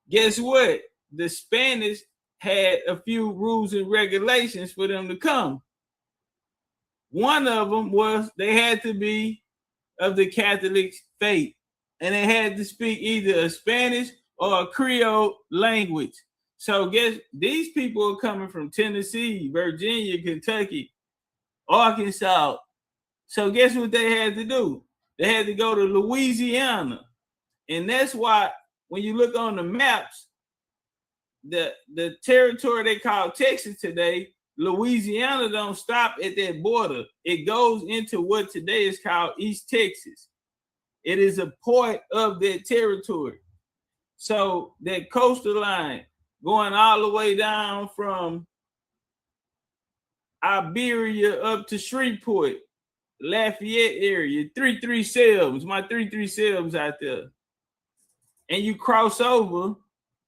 guess what? the Spanish had a few rules and regulations for them to come. One of them was they had to be of the Catholic faith, and they had to speak either a Spanish or a Creole language. So guess these people are coming from Tennessee, Virginia, Kentucky, Arkansas. So guess what they had to do? They had to go to Louisiana. And that's why when you look on the maps, the territory they call Texas today, Louisiana don't stop at that border. It goes into what today is called East Texas. It is a part of that territory. So that coastal line going all the way down from Iberia up to Shreveport, Lafayette area, 337s, my 337s out there. And you cross over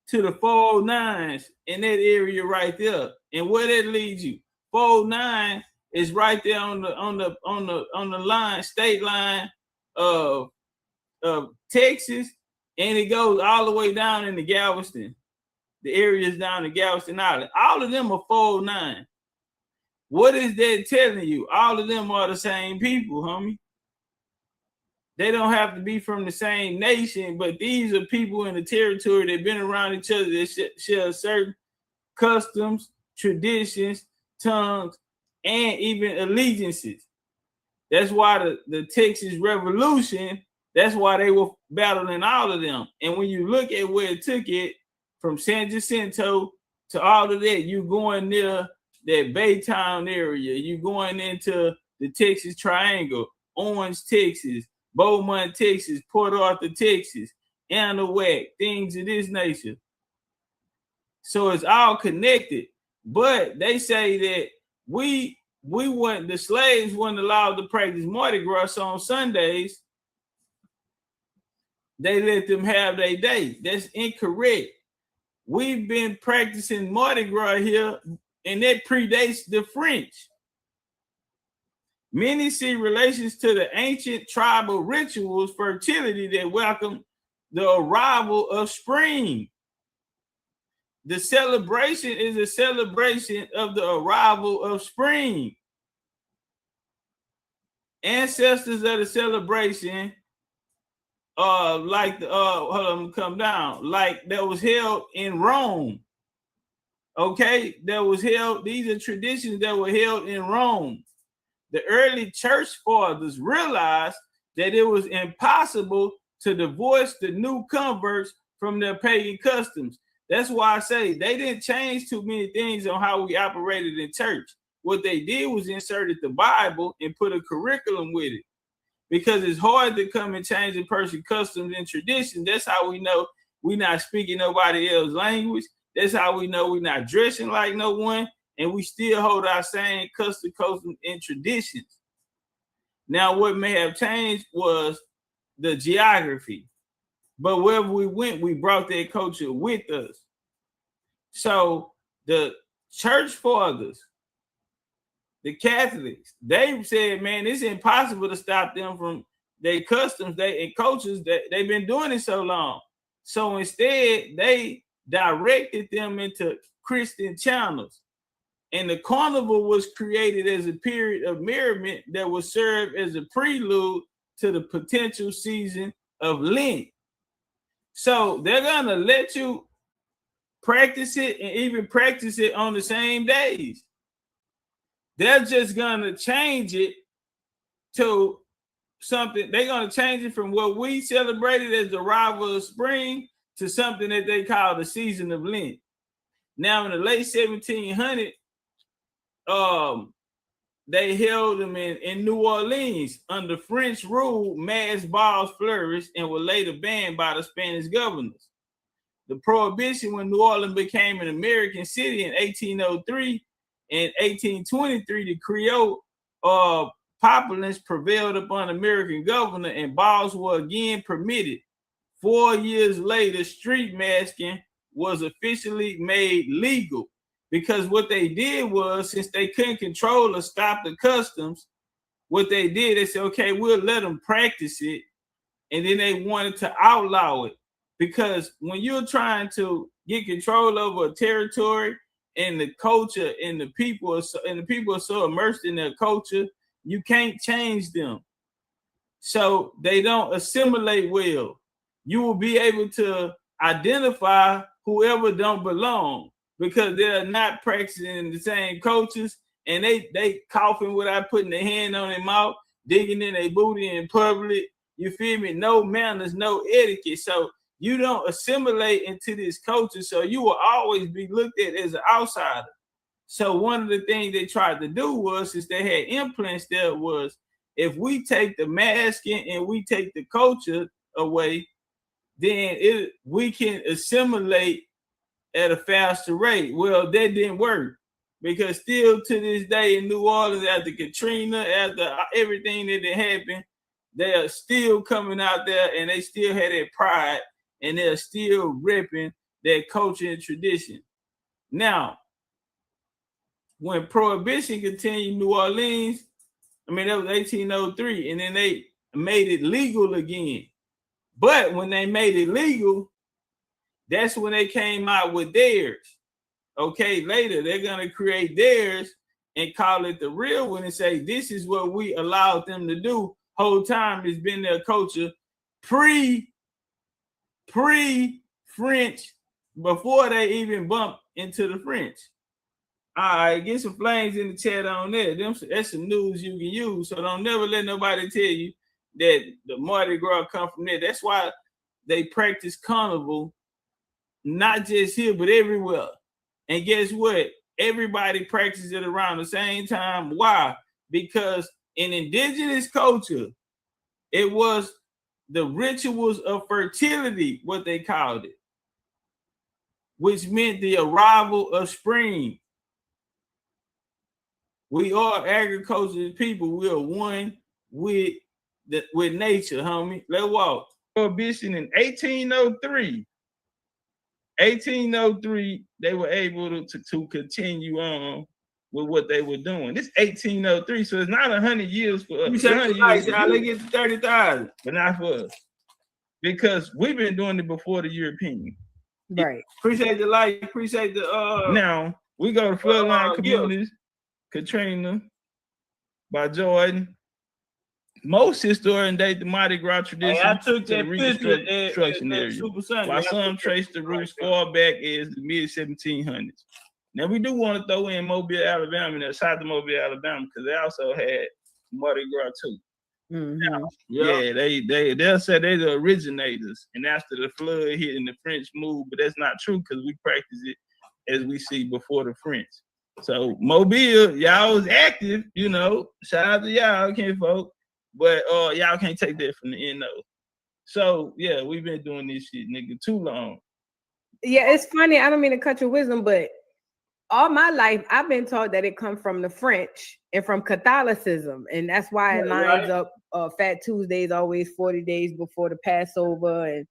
to the 409s in that area right there. And where that leads you? 409 is right there on the line, state line of Texas, and it goes all the way down into Galveston. The areas down in Galveston Island. All of them are 409. What is that telling you? All of them are the same people, homie. They don't have to be from the same nation, but these are people in the territory that have been around each other that share certain customs, traditions, tongues, and even allegiances. That's why the Texas Revolution, that's why they were battling all of them. And when you look at where it took it, from San Jacinto to all of that, you going near that Baytown area, you going into the Texas Triangle, Orange, Texas, Beaumont, Texas, Port Arthur, Texas, Anahuac, things of this nature. So it's all connected. But they say that we weren't, the slaves weren't allowed to practice Mardi Gras on Sundays. They let them have their day. That's incorrect. We've been practicing Mardi Gras here, and that predates the French. Many see relations to the ancient tribal rituals, fertility that welcome the arrival of spring. The celebration is a celebration of the arrival of spring. Ancestors of the celebration like the hold on, come down, like that was held in Rome. Okay, that was held, these are traditions that were held in Rome. The early church fathers realized that it was impossible to divorce the new converts from their pagan customs. That's why I say they didn't change too many things on how we operated in church. What they did was inserted the Bible and put a curriculum with it. Because it's hard to come and change a person's customs and traditions. That's how we know we're not speaking nobody else's language. That's how we know we're not dressing like no one. And we still hold our same customs and traditions. Now, what may have changed was the geography. But wherever we went, we brought that culture with us. So the church fathers, the Catholics, they said, man, it's impossible to stop them from their customs and cultures that they've been doing it so long. So instead, they directed them into Christian channels. And the carnival was created as a period of merriment that would serve as a prelude to the potential season of Lent. So they're going to let you practice it and even practice it on the same days. They're just going to change it to something. They're going to change it from what we celebrated as the arrival of spring to something that they call the season of Lent. Now, in the late 1700s, they held them in New Orleans. Under French rule, mass balls flourished and were later banned by the Spanish governors. The prohibition when New Orleans became an American city in 1803 and 1823, the Creole populace prevailed upon American governor and balls were again permitted. 4 years later, street masking was officially made legal. Because what they did was, since they couldn't control or stop the customs, what they did, they said, okay, we'll let them practice it. And then they wanted to outlaw it. Because when you're trying to get control over a territory, and the culture and the people are so immersed in their culture, you can't change them. So they don't assimilate well. You will be able to identify whoever don't belong because they're not practicing the same cultures, and they coughing without putting their hand on their mouth, digging in their booty in public. You feel me? No manners, no etiquette. So you don't assimilate into this culture, so you will always be looked at as an outsider. So one of the things they tried to do was, since they had implants there, was if we take the masking and we take the culture away, then we can assimilate at a faster rate. Well, that didn't work because still to this day in New Orleans, after Katrina, after everything that had happened, they are still coming out there and they still had that pride and they're still repping their culture and tradition. Now, when Prohibition continued in New Orleans, I mean, that was 1803, and then they made it legal again. But when they made it legal, that's when they came out with theirs. Okay, later they're going to create theirs and call it the real one and say, this is what we allowed them to do. Whole time it's been their culture pre-French, before they even bumped into the French. All right, get some flames in the chat on there. That's some news you can use. So don't never let nobody tell you that the Mardi Gras come from there. That's why they practice carnival, not just here, but everywhere. And guess what? Everybody practices it around the same time. Why? Because in indigenous culture, it was the rituals of fertility, what they called it, which meant the arrival of spring. We are agricultural people. We are one with nature, homie. Let's walk. Prohibition in 1803. 1803, they were able to continue on with what they were doing. This 1803, so it's not 100 years for us. You say like they get to 30,000, but not for us, because we've been doing it before the European. Right. Appreciate the light. Appreciate the. Now we go to floodline communities. Katrina by Jordan. Most historians date the Mardi Gras tradition to the Reconstruction area, while some trace the roots far back as the mid-1700s. Now we do want to throw in Mobile, Alabama, and south of Mobile, Alabama, because they also had Mardi Gras too. Mm-hmm. Now, yeah, they'll say they're the originators, and after the flood hit and the French moved, but that's not true because we practice it as we see before the French. So Mobile, y'all was active, you know. Shout out to y'all, kinfolk. But y'all can't take that from the NO. So yeah, we've been doing this shit, nigga, too long. Yeah, it's funny. I don't mean to cut your wisdom, but all my life I've been taught that it comes from the French and from Catholicism, and that's why it lines up. Fat Tuesday is always 40 days before the Passover, and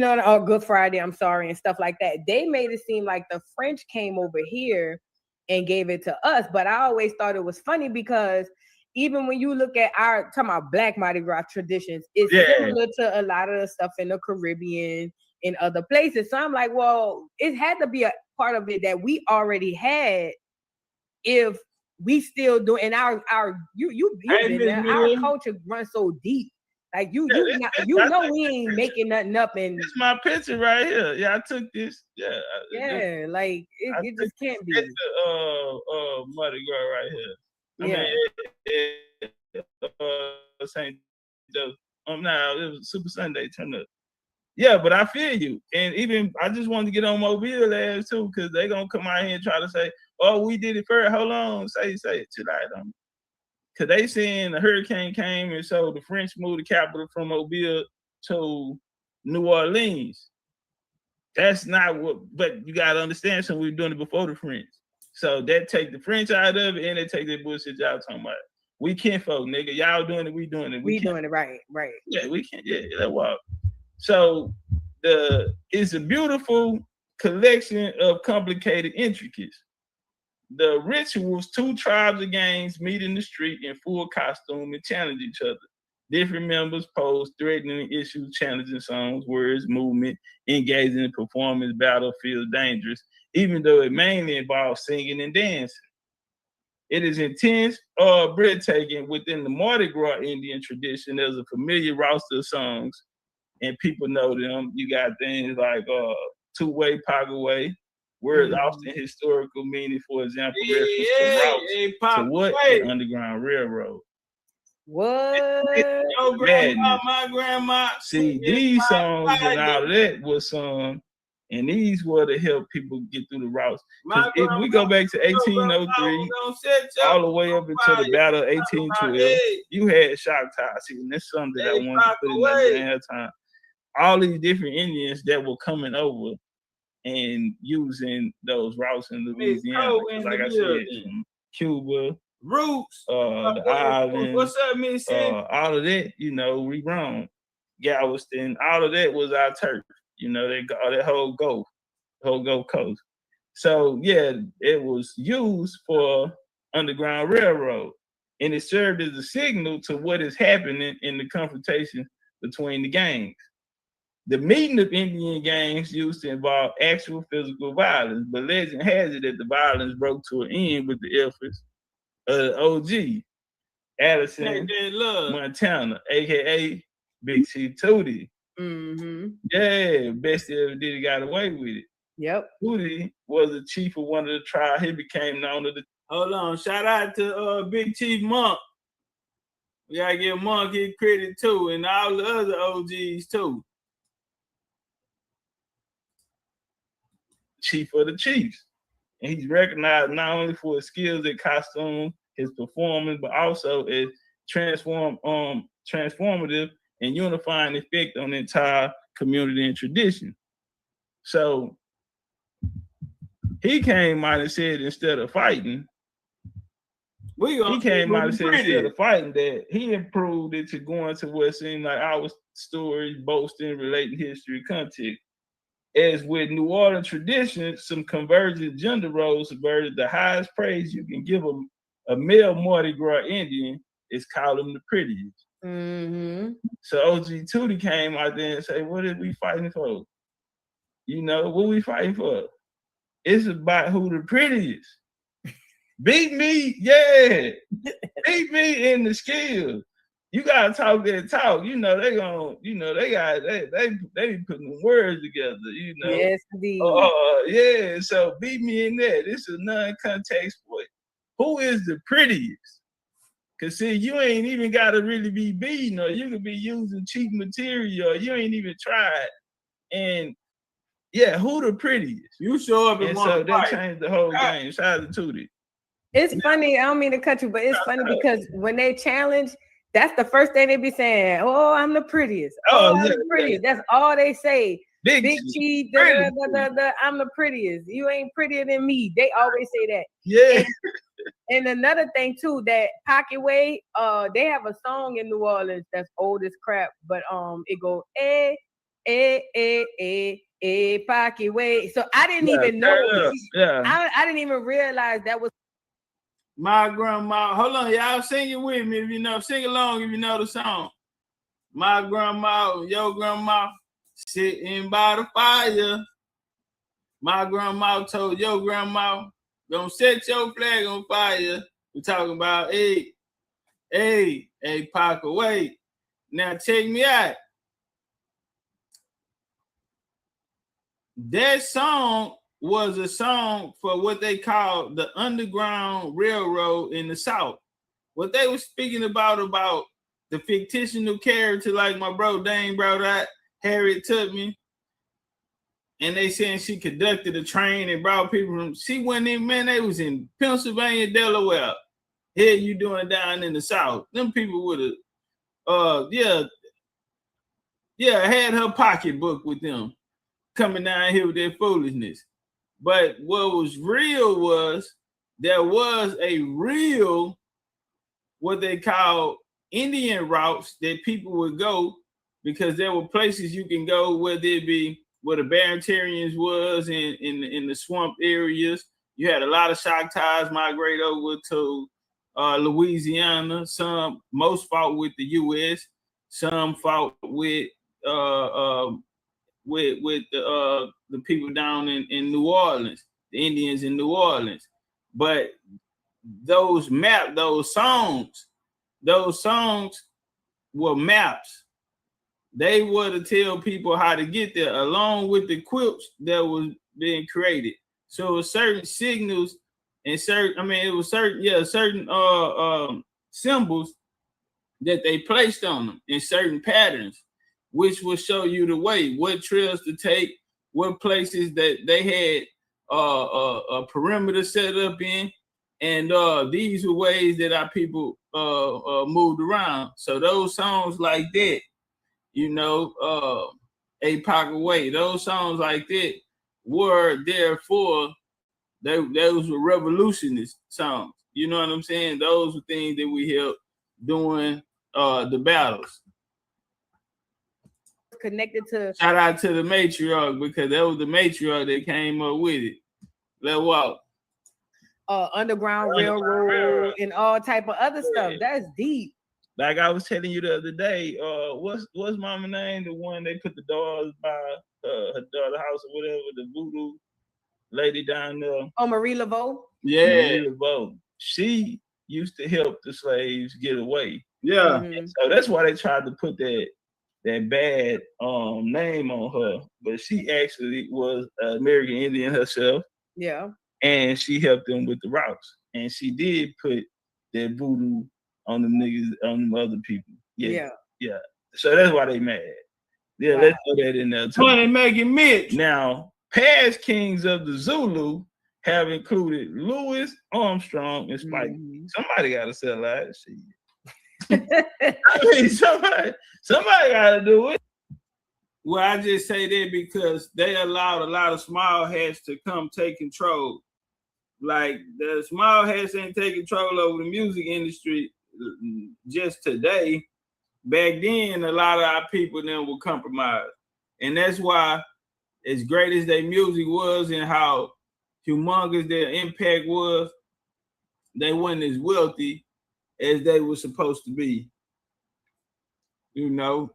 or Good Friday. I'm sorry, and stuff like that. They made it seem like the French came over here and gave it to us, but I always thought it was funny because even when you look at our talking about Black Mardi Gras traditions, it's similar to a lot of the stuff in the Caribbean, in other places. So I'm like, well, it had to be a part of it that we already had. If we still do, and our you've been there, our culture runs so deep. Like we ain't making nothing up. And it's my picture right here. Yeah, I took this. Yeah, like it just can't be. It's the Mardi Gras right here. I mean, St. Joseph. Now it was Super Sunday turned up. Yeah, but I feel you. And even I just wanted to get on Mobile ass too, because they're gonna come out here and try to say, oh, we did it first. Hold on, say it. Chill out on me. Cause they saying the hurricane came and so the French moved the capital from Mobile to New Orleans. That's not what, but you gotta understand, so we were doing it before the French. So that take the French out of it and they take that bullshit y'all talking about. We kinfolk, nigga. Y'all doing it, we doing it. We doing it right. Yeah, we can't. Yeah, that walk. So it's a beautiful collection of complicated intricacies. The rituals, two tribes of gangs meet in the street in full costume and challenge each other. Different members posed threatening issues, challenging songs, words, movement, engaging in performance, battlefield, dangerous, even though it mainly involves singing and dancing. It is intense or breathtaking within the Mardi Gras Indian tradition. There's a familiar roster of songs, and people know them. You got things like two-way, pocket-way, words often historical meaning, for example, reference to routes to what? An Underground Railroad. What? Your grandma, my grandma. See, these songs and all that was sung, and these were to help people get through the routes. If we go back to 1803, all the way up until the Battle of 1812, you had Choctaw. See, and that's something that I wanted to put in there ahead of time. All these different Indians that were coming over and using those routes in Louisiana. Like I said, from Cuba, Roots, the island, what's up, Miss? all of that, you know, we wrong. Galveston, all of that was our turf. You know, they got that whole Gulf Coast. So yeah, it was used for Underground Railroad, and it served as a signal to what is happening in the confrontation between the gangs. The meeting of Indian gangs used to involve actual physical violence, but legend has it that the violence broke to an end with the efforts of OG, Addison, Montana, aka Big Chief Tootie. Yeah, best ever did, he got away with it. Yep. Tootie was the chief of one of the tribes. He became known as the. Hold on, shout out to Big Chief Monk. We gotta give Monk his credit too, and all the other OGs too. Chief of the Chiefs. And he's recognized not only for his skills at costume, his performance, but also as transformative and unifying effect on the entire community and tradition. So he came out and said instead of fighting, that he improved it to going to what seemed like our stories, boasting, relating history, context. As with New Orleans tradition, some convergent gender roles subverted the highest praise you can give a male Mardi Gras Indian is call him the prettiest. So OG Tootie came out there and said, what are we fighting for? You know, what we fighting for? It's about who the prettiest. Beat me, yeah. Beat me in the skills. You gotta talk that talk. You know, they gonna, you know, they be putting words together, you know. Yes, indeed. Yeah, so beat me in that. This is a non-contact sport. Who is the prettiest? Cause see, you ain't even gotta really be beaten, or you could be using cheap material, or you ain't even tried. And yeah, who the prettiest? You show up and so they changed the whole game. Shout out to Tootie. It's funny, I don't mean to cut you, but it's funny because when they challenge, that's the first thing they be saying. Oh, I'm the prettiest. Oh, I'm the prettiest. That's all they say. Big Chief, I'm the prettiest. You ain't prettier than me. They always say that. Yeah. And another thing too, that Pocket Way, they have a song in New Orleans that's old as crap, but it goes Pocket Way. So I didn't even know. I didn't even realize that was my grandma. Hold on, y'all sing it with me if you know. Sing along if you know the song. My grandma, your grandma, sitting by the fire. My grandma told your grandma, don't set your flag on fire. We're talking about Pocket Way. Now check me out. That song was a song for what they call the Underground Railroad in the South. What they were speaking about the fictional character, like my bro Dane brought out, Harriet Tubman, and they saying she conducted a train and brought people from. She went in, man. They was in Pennsylvania, Delaware. Here you doing down in the South? Them people would have, had her pocketbook with them, coming down here with their foolishness. But what was real was there was a real, what they call Indian routes that people would go, because there were places you can go, whether it be where the Barringtarians was in the swamp areas. You had a lot of Choctaws migrate over to Louisiana. Most fought with the U.S. Some fought with the people down in New Orleans, the Indians in New Orleans. But those songs were maps. They were to tell people how to get there, along with the quips that was being created. So it was certain signals and certain symbols that they placed on them in certain patterns, which will show you the way, what trails to take, what places that they had a perimeter set up in, and these were ways that our people moved around. So those songs like that, A Pocket Way, those songs like that were therefore those were revolutionist songs. You know what I'm saying? Those were things that we helped doing the battles. Connected to shout out to the matriarch, because that was the matriarch that came up with it. Let walk. Underground Railroad and all type of other stuff. That's deep. Like I was telling you the other day, what's mama name? The one they put the doors by her daughter's house or whatever, the voodoo lady down there. Oh, Marie Laveau? Yeah. Marie Laveau. She used to help the slaves get away. Yeah. Mm-hmm. So that's why they tried to put that bad name on her. But she actually was an American Indian herself. Yeah. And she helped them with the routes. And she did put that voodoo on them niggas, on them other people. Yeah. So that's why they mad. Yeah, wow. Let's put that in there too. Money making Mitch. Now, past kings of the Zulu have included Louis Armstrong and Spike. Mm-hmm. Somebody got to sell out. I mean, somebody got to do it. Well, I just say that because they allowed a lot of small hats to come take control. Like the small hats ain't take control over the music industry just today. Back then, a lot of our people then were compromised. And that's why, as great as their music was and how humongous their impact was, they weren't as wealthy as they were supposed to be.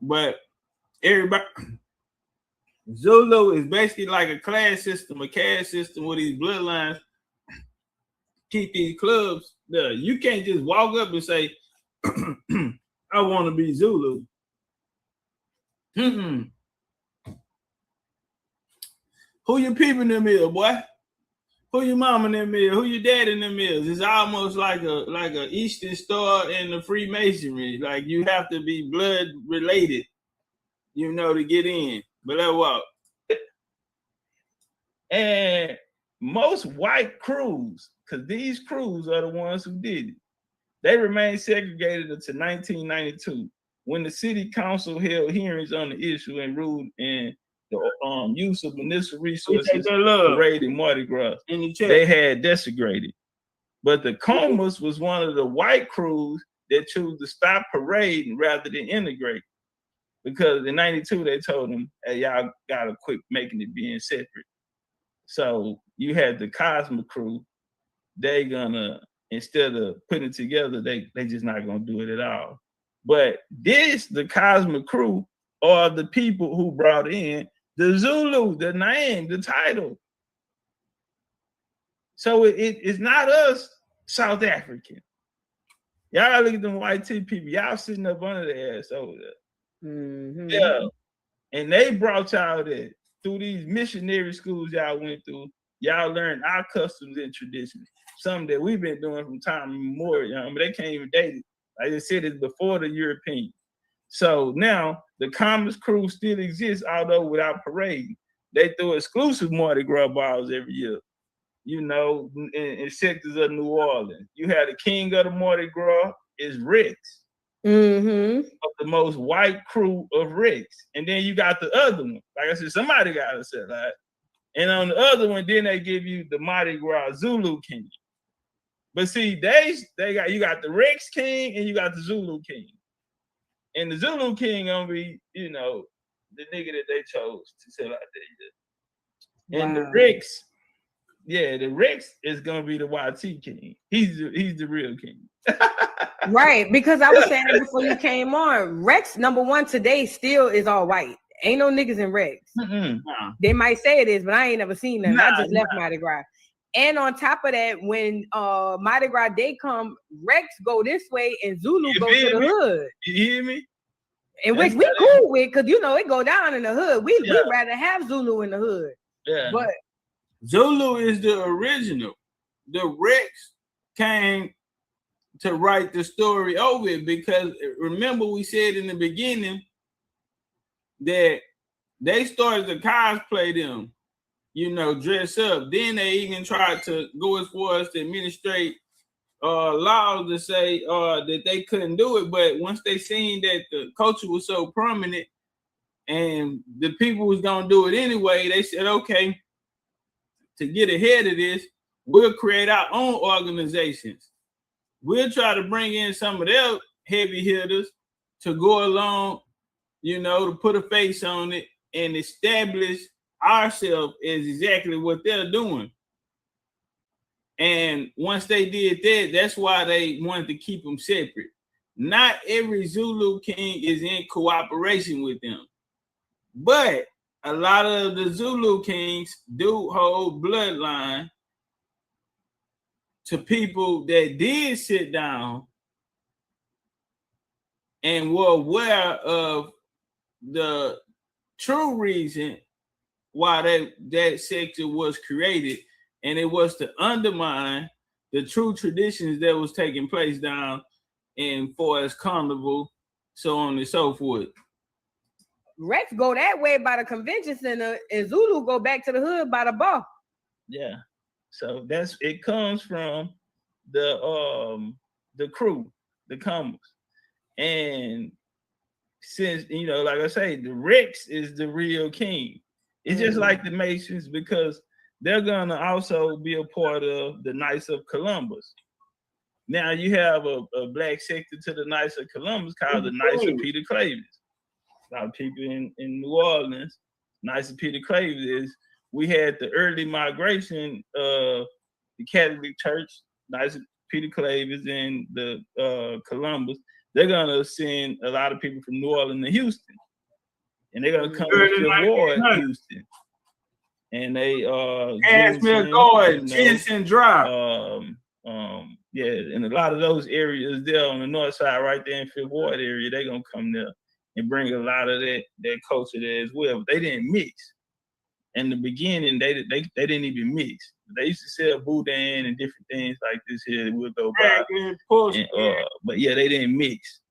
But everybody, Zulu is basically like a class system, a caste system with these bloodlines. Keep these clubs there. You can't just walk up and say, I want to be Zulu. Mm-mm. Who your people in them is, boy? Who your mama in them is? Who your dad in them is? It's almost like a Eastern Star and the Freemasonry. Like you have to be blood related, to get in. But that walk. And most white crews, because these crews are the ones who did it, they remained segregated until 1992, when the city council held hearings on the issue and ruled in the use of municipal resources parade in Mardi Gras. They had desecrated. But the Comas was one of the white crews that chose to stop parading rather than integrate. Because in 92, they told them, hey, y'all gotta quit making it being separate. So you had the Cosmo crew, they gonna, instead of putting it together, they just not gonna do it at all. But the Cosmo crew are the people who brought in the Zulu, the name, the title. So it's not us, South African. Y'all look at them white tea people, y'all sitting up under their ass over there. Mm-hmm. Yeah. And they brought y'all there through these missionary schools y'all went through. Y'all learned our customs and traditions, something that we've been doing from time immemorial. But they can't even date it. Like I said, it's before the Europeans. So now the Commons crew still exists, although without parading. They throw exclusive Mardi Gras balls every year, in sectors of New Orleans. You had the king of the Mardi Gras is Rex. Mm-hmm. Of the most white crew of Rex. And then you got the other one. Like I said, somebody got to say that. And on the other one, then they give you the Mardi Gras Zulu king. But see, you got the Rex king and you got the Zulu king. And the Zulu king gonna be, the nigga that they chose to sell out there. And the Rex Yeah, the Rex is gonna be the YT king. He's the real king. Right, because I was saying that before you came on. Rex #1 today still is all white. Ain't no niggas in Rex. They might say it is, but I ain't never seen them. I just left Mardi Gras. And on top of that, when Mardi Gras Day come, Rex go this way and Zulu go to the hood. You hear me? And which we cool with, because you know it go down in the hood. We rather have Zulu in the hood. Yeah. But Zulu is the original. The Rex came to write the story over it, because remember we said in the beginning that they started to cosplay them, you know, dress up. Then they even tried to go as far as to administrate laws to say that they couldn't do it. But once they seen that the culture was so prominent and the people was gonna do it anyway, they said, okay, to get ahead of this, we'll create our own organizations. We'll try to bring in some of their heavy hitters to go along, you know, to put a face on it and establish ourselves as exactly what they're doing. And once they did that, that's why they wanted to keep them separate. Not every Zulu king is in cooperation with them, but a lot of the Zulu kings do hold bloodline to people that did sit down and were aware of the true reason why that sector was created, and it was to undermine the true traditions that was taking place down in Forest Carnival, so on and so forth. Rex go that way by the convention center, and Zulu go back to the hood by the bar. Yeah. So it comes from the crew, the comers. And since, you know, like I say, the Rex is the real king. It's just like the Masons, because they're gonna also be a part of the Knights of Columbus. Now you have a black sector to the Knights of Columbus called the Knights of Peter Clavis. A lot of people in New Orleans, Knights of Peter Clavis is, we had the early migration of the Catholic Church, Knights of Peter Clavis, and the Columbus. They're gonna send a lot of people from New Orleans to Houston, and they're gonna come to Fifth Ward, Houston, and they Asheville Gordon, Jensen Drive. Yeah, and a lot of those areas there on the north side, right there in Fifth Ward area, they're gonna come there and bring a lot of that culture there as well. But they didn't mix. In the beginning, they didn't even mix. They used to sell boudin and different things like this here that we'll go by. But yeah, they didn't mix.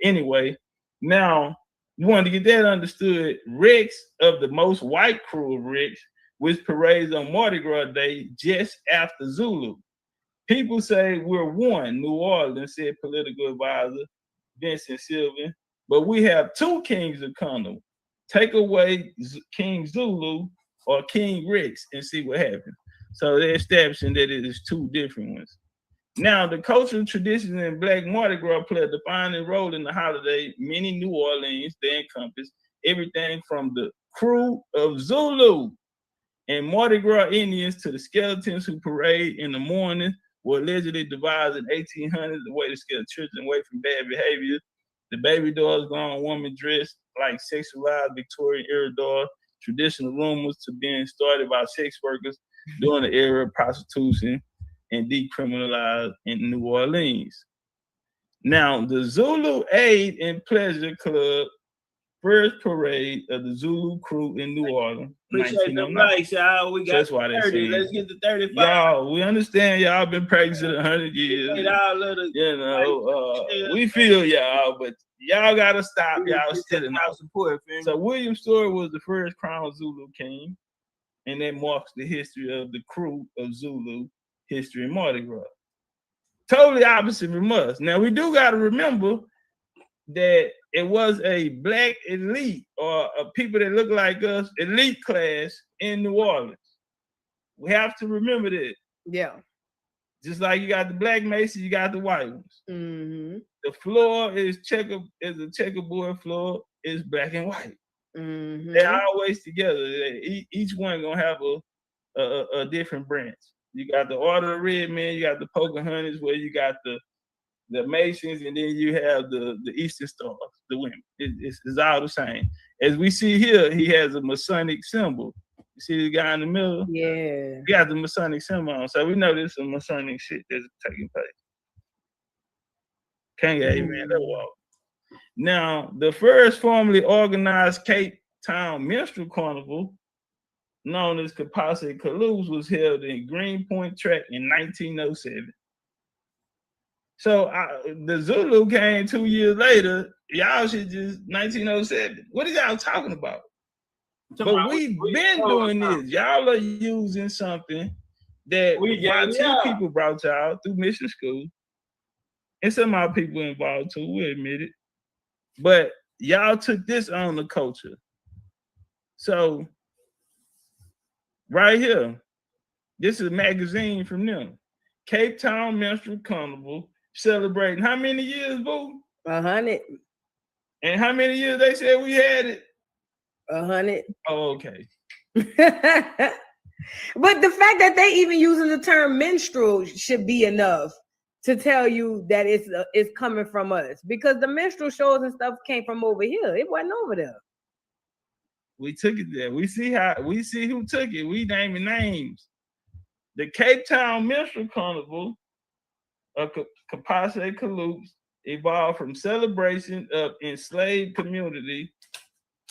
Anyway, now you wanted to get that understood. Rex, of the most white crew of Rex, which parades on Mardi Gras Day just after Zulu. People say we're one, New Orleans, said political advisor Vincent Sylvan, but we have two kings of Carnival. Take away King Zulu or King Rex and see what happens. So they're establishing that it is two different ones. Now, the cultural traditions in Black Mardi Gras play a defining role in the holiday. Many New Orleans, they encompass everything from the crew of Zulu and Mardi Gras Indians to the skeletons who parade in the morning, were allegedly devised in 1800s, the way to scare children away from bad behavior. The baby doll's grown woman dressed like sexualized Victorian era doll. Traditional rumors to being started by sex workers during the era of prostitution and decriminalized in New Orleans. Now, the Zulu Aid and Pleasure Club first parade of the Zulu crew in New Orleans. Appreciate them likes, y'all. We got 30. Let's get to 35. Y'all, we understand y'all been practicing 100 years. You know, we feel y'all, but y'all gotta stop. Y'all stealing out support. So William Story was the first crowned Zulu king, and that marks the history of the crew of Zulu history in Mardi Gras. Totally opposite from us. Now we do gotta remember that it was a black elite or a people that look like us, elite class in New Orleans. We have to remember that. Yeah. Just like you got the black Masons, you got the white ones. Mm-hmm. The floor is a checkerboard floor, is black and white. Mm-hmm. They're always together. Each one gonna have a different branch. You got the Order of Red Men, you got the Pocahontas, where you got the Masons, and then you have the Eastern Stars, the women. It's all the same. As we see here, he has a Masonic symbol. You see the guy in the middle? Yeah. He got the Masonic symbol on, so we know there's some Masonic shit that's taking place. Can't get amen that walk. Now, the first formally organized Cape Town Minstrel Carnival, known as Kapase Kaloops, was held in Greenpoint Track in 1907. So the Zulu came 2 years later. Y'all should just 1907. What are y'all talking about? But we've been doing this. Y'all are using something that two people brought y'all through mission school. And some of our people involved too, we admit it. But y'all took this on the culture. So right here, this is a magazine from them. Cape Town Minstrel Carnival, celebrating how many years, boo? 100. And how many years they said we had it? 100. Oh, okay. But the fact that they even using the term minstrel should be enough to tell you that it's coming from us, because the minstrel shows and stuff came from over here. It wasn't over there. We took it there. We see who took it. We naming names. The Cape Town Minstrel Carnival, Kapase Kaloops, evolved from celebration of enslaved community,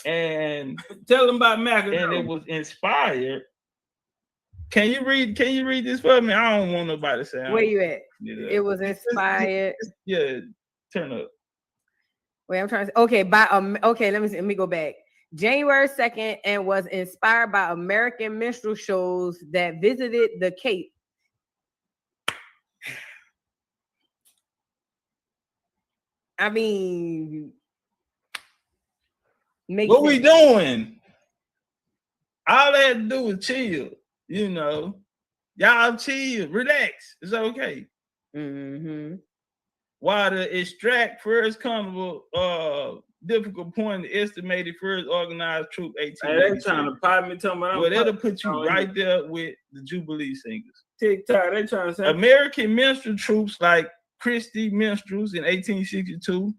and tell them about McAdoo. And it was inspired. Can you read this for me? I don't want nobody to say. Where you at? It was inspired. Yeah, turn up. Wait, I'm trying to. Okay, let me see. Let me go back. January 2nd, and was inspired by American minstrel shows that visited the Cape. I mean, what we doing? All they had to do was chill, you know. Y'all chill, relax. It's okay. Mm-hmm. While the Extract First Carnival, difficult point, the estimated first organized troop 18. They trying to pop me, talking about. Well, that'll put you right there with the Jubilee Singers. TikTok, they trying to say American minstrel troops like Christie Minstrels in 1862,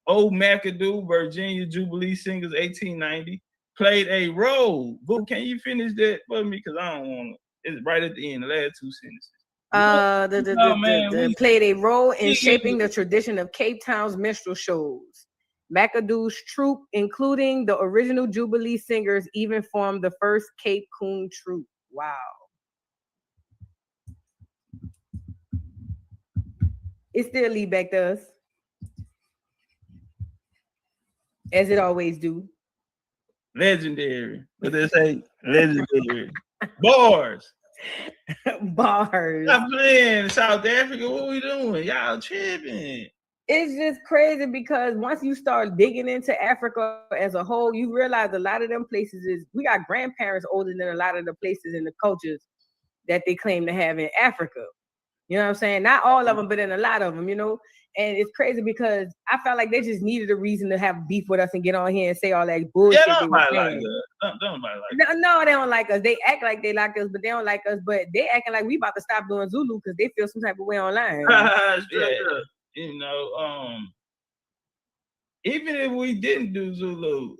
Old McAdoo, Virginia Jubilee Singers 1890, played a role. Boo, can you finish that for me? Because I don't want to. It's right at the end, the last two sentences. Played a role in shaping the tradition of Cape Town's minstrel shows. McAdoo's troupe, including the original Jubilee Singers, even formed the first Cape Coon troupe. Wow. It still lead back to us, as it always do. Legendary. What they say? Legendary. Bars. Bars. Stop playing South Africa. What we doing? Y'all tripping. It's just crazy, because once you start digging into Africa as a whole, you realize a lot of them places we got grandparents older than a lot of the places and the cultures that they claim to have in Africa. You know what I'm saying? Not all of them, but in a lot of them, you know. And it's crazy because I felt like they just needed a reason to have beef with us and get on here and say all that bullshit. Yeah, nobody like us. Nobody like us. No, they don't like us. They act like they like us, but they don't like us. But they acting like we about to stop doing Zulu because they feel some type of way online. Yeah. You know, even if we didn't do Zulu,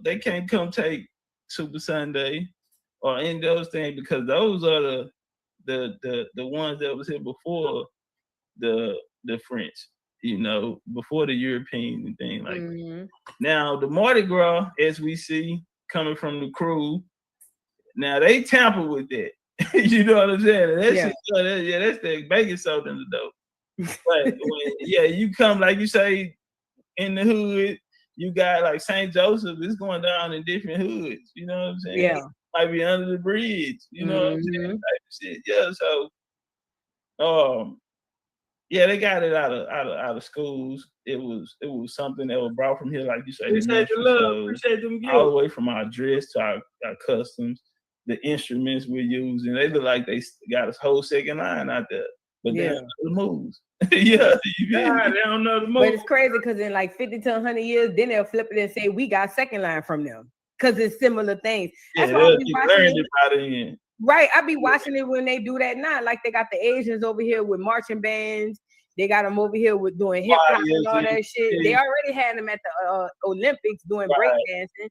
they can't come take Super Sunday or any of those things, because those are the ones that was here before the French, you know, before the Europeans and things like that. Now the Mardi Gras, as we see coming from the crew, now they tamper with that. You know what I'm saying? That's the baking soda in the dough. But when, you come, like you say, in the hood, you got like St. Joseph, it's going down in different hoods. You know what I'm saying? Yeah. Might be under the bridge. You know what I'm saying? Type of shit. Yeah. So, they got it out of schools. It was something that was brought from here, like you say. Appreciate the love. Appreciate them gifts. All the way from our dress to our customs, the instruments we're using. They look like they got a whole second line out there. But they don't know the moves. They don't know the moves. But it's crazy because in like 50 to 100 years, then they'll flip it and say we got second line from them because it's similar things. That's why we learned about it. Right. I be watching it when they do that now. Like they got the Asians over here with marching bands. They got them over here with doing hip hop and all that shit. They already had them at the Olympics doing breakdancing.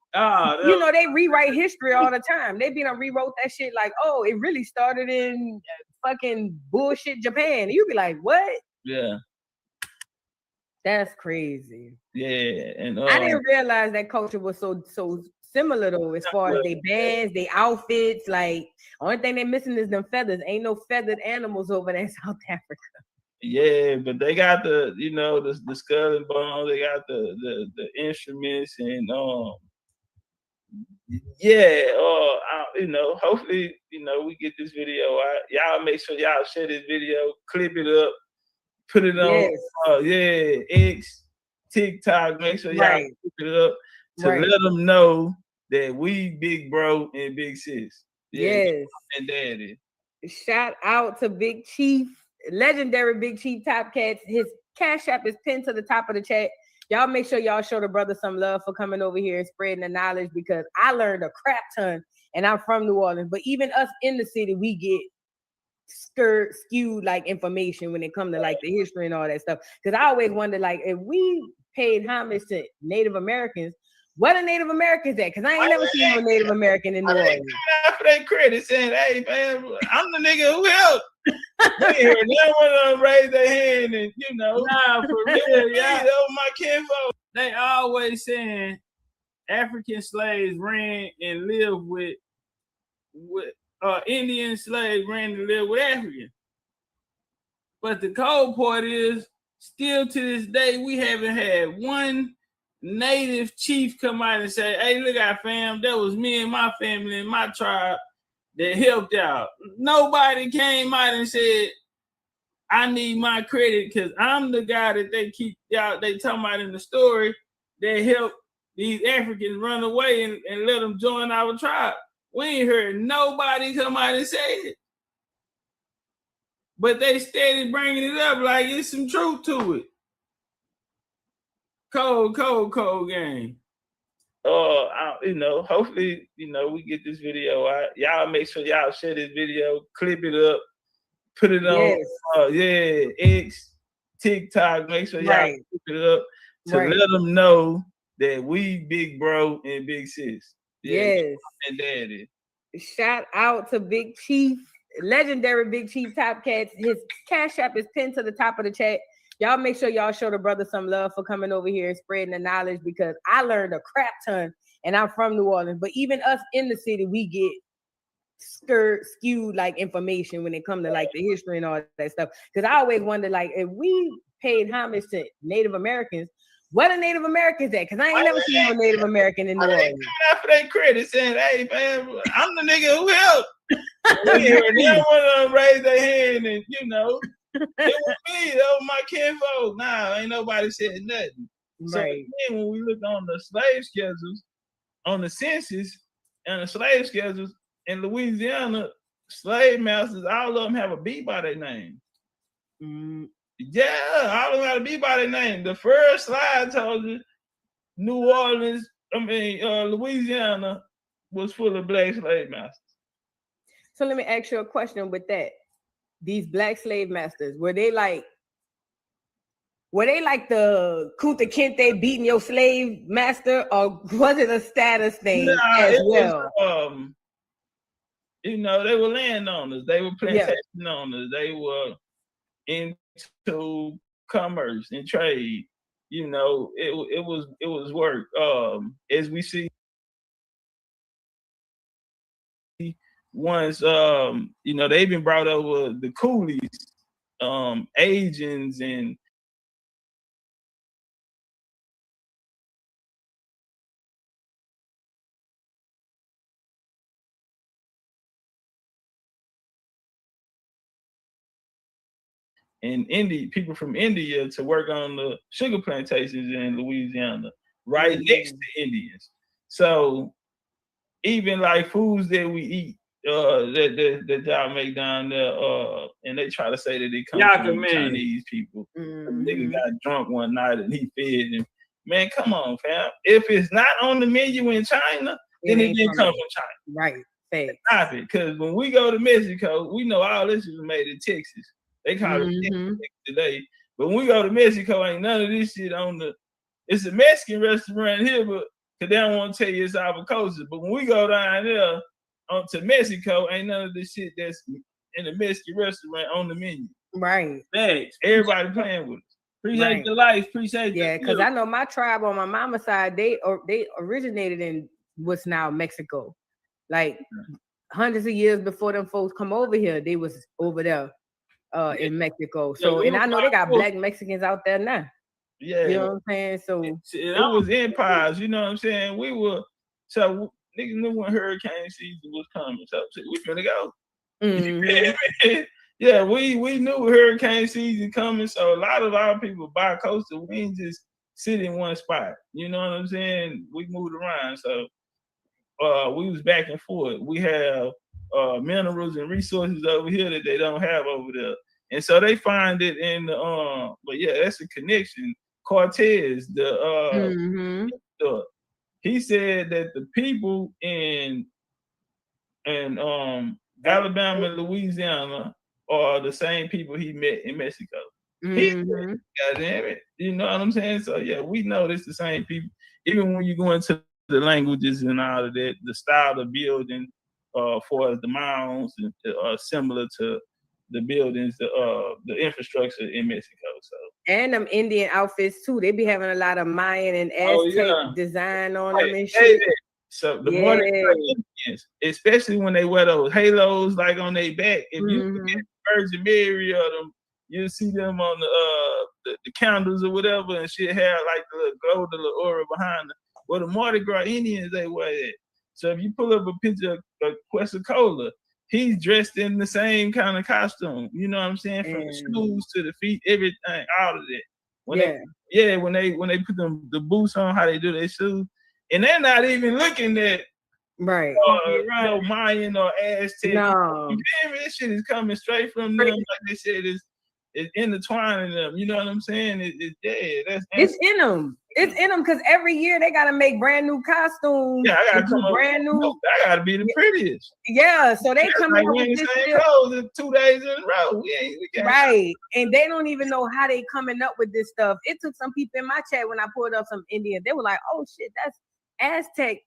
You know, they rewrite history all the time. They be done rewrote that shit like, oh, it really started in fucking bullshit Japan. You be like, what? Yeah. That's crazy. Yeah. And I didn't realize that culture was so similar though, as far as they bands, they outfits. Like, only thing they're missing is them feathers. Ain't no feathered animals over there in South Africa. Yeah, but they got the, you know, the skull and bones. They got the instruments and you know, hopefully, you know, we get this video out. Y'all make sure y'all share this video, clip it up, put it on X, TikTok. Make sure y'all clip it up to let them know that we big bro and big sis. Yes. And daddy. Shout out to Big Chief, legendary Big Chief Top Catz. His Cash App is pinned to the top of the chat. Y'all make sure y'all show the brother some love for coming over here and spreading the knowledge, because I learned a crap ton and I'm from New Orleans. But even us in the city, we get skewed like information when it comes to like the history and all that stuff. Because I always wonder, like, if we paid homage to Native Americans, what are Native Americans at? Because I ain't never seen a Native American in New Orleans. For their credit, saying, "Hey man, I'm the nigga who helped." They one of them raise their hand and, you know, nah, for real, yeah. My kinfolk. They always saying African slaves ran and lived with Indian slaves ran and lived with Africans. But the cold part is, still to this day, we haven't had one native chief come out and say, "Hey, look out, fam, that was me and my family and my tribe that helped out." Nobody came out and said, "I need my credit because I'm the guy that they talking about in the story that helped these Africans run away and let them join our tribe." We ain't heard nobody come out and say it. But they steady bringing it up like it's some truth to it. Cold game. You know, hopefully, you know, we get this video out. Y'all make sure y'all share this video, clip it up, put it on X, TikTok. Make sure y'all clip it up to let them know that we big bro and big sis. Yes. And daddy. Shout out to Big Chief, legendary Big Chief Top Catz. His Cash App is pinned to the top of the chat. Y'all make sure y'all show the brother some love for coming over here and spreading the knowledge, because I learned a crap ton and I'm from New Orleans. But even us in the city, we get skewed like information when it comes to like the history and all that stuff. Because I always wonder, like, if we paid homage to Native Americans, what are Native Americans at? Because I ain't never seen a Native American in New Orleans. For their credit, saying, "Hey man, I'm the nigga who helped." They one of them raise their hand and, you know, it was me, that was my kinfolk. Nah, ain't nobody said nothing. So then when we look on the slave schedules, on the census and the slave schedules in Louisiana, slave masters, all of them have a B by their name. Yeah, all of them have a B by their name. The first slide told you Louisiana was full of black slave masters. So let me ask you a question with that. These black slave masters, were they like the Kunta Kinte beating your slave master, or was it a status thing as well? You know, they were landowners, they were plantation owners, they were into commerce and trade. You know, it was work. As we see, once you know, they've been brought over the coolies, agents and people from India to work on the sugar plantations in Louisiana, right next to Indians. So even like foods that we eat, that y'all make down there, and they try to say that they come from Chinese people. Nigga got drunk one night and he fed him. Man, come on, fam. If it's not on the menu in China, then it didn't come from China. Right. Stop it, because when we go to Mexico, we know all this is made in Texas. They call it Texas today. But when we go to Mexico, ain't none of this shit on the. It's a Mexican restaurant here, but because they don't want to tell you it's our culture. But when we go down there to Mexico, ain't none of this shit that's in the Mexican restaurant on the menu. Right. Thanks. Everybody playing with us. Appreciate the life. Appreciate because I know my tribe on my mama's side, they originated in what's now Mexico. Like hundreds of years before them folks come over here, they was over there in Mexico. So and I know they got black Mexicans out there now. Yeah. You know what I'm saying? So it was empires, you know what I'm saying? We were niggas knew when hurricane season was coming. So we finna go. Yeah, we knew hurricane season coming, so a lot of our people bi-coastal, we ain't just sit in one spot. You know what I'm saying? We moved around, so we was back and forth. We have minerals and resources over here that they don't have over there, and so they find it in the But yeah, that's a connection. Cortez, he said that the people in Alabama and Louisiana are the same people he met in Mexico. God damn it. You know what I'm saying? So yeah, we know it's the same people. Even when you go into the languages and all of that, the style of building for the mounds are similar to the buildings, the infrastructure in Mexico. So and them Indian outfits too. They be having a lot of Mayan and Aztec design on them and shit. So the more they Indians, especially when they wear those halos like on their back, if you look at Virgin Mary or them, you'll see them on the candles or whatever, and shit have like the little glow, the little aura behind them. Well, the Mardi Gras Indians, they wear that. So if you pull up a picture of Quetzalcoatl, he's dressed in the same kind of costume. You know what I'm saying? From the shoes to the feet, everything, all of that. When they put the boots on, how they do their shoes, and they're not even looking at no Mayan or Aztec. No, this shit is coming straight from them. Like they said, it's intertwining them. You know what I'm saying? It's in them. It's in them because every year they gotta make brand new costumes. Yeah, I gotta come brand new. I gotta be the prettiest. Yeah, so they come like wearing the same clothes 2 days in a row. We can't. Right, and they don't even know how they coming up with this stuff. It took some people in my chat when I pulled up some Indians. They were like, "Oh shit, that's Aztec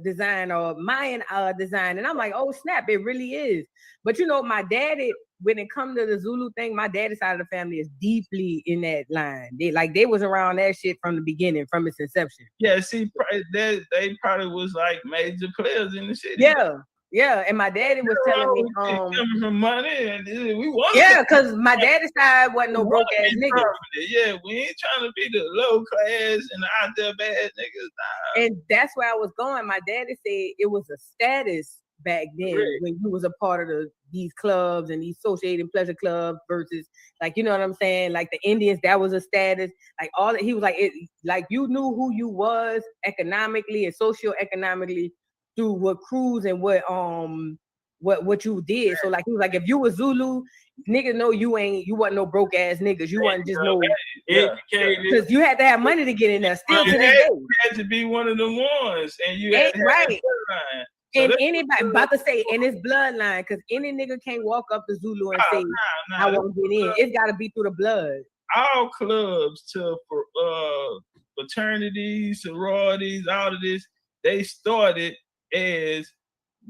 design or Mayan design," and I'm like, "Oh snap, it really is." But you know, my daddy, when it comes to the Zulu thing, my daddy's side of the family is deeply in that line. They was around that shit from the beginning, from its inception. Yeah, see, they probably was like major players in the city. Yeah, and my daddy was telling me, coming from money, and we want. Yeah, because my daddy's side wasn't no broke ass nigga. Yeah, we ain't trying to be the low class and the out there bad niggas. Nah. And that's where I was going. My daddy said it was a status back then when you was a part of these clubs and these associated pleasure clubs versus, like, you know what I'm saying, like the Indians, that was a status. Like all that, he was like, it, like you knew who you was economically and socioeconomically through what crews and what you did. So like he was like, if you was Zulu, niggas know you wasn't no broke ass niggas. You wasn't just no because you had to have money to get in there. Still to this day, you had to be one of the ones, and you had to have so and anybody about to say, and it's bloodline, because any nigga can't walk up to Zulu and say, I want to get in. It's got to be through the blood. All clubs to fraternities, sororities, all of this, they started as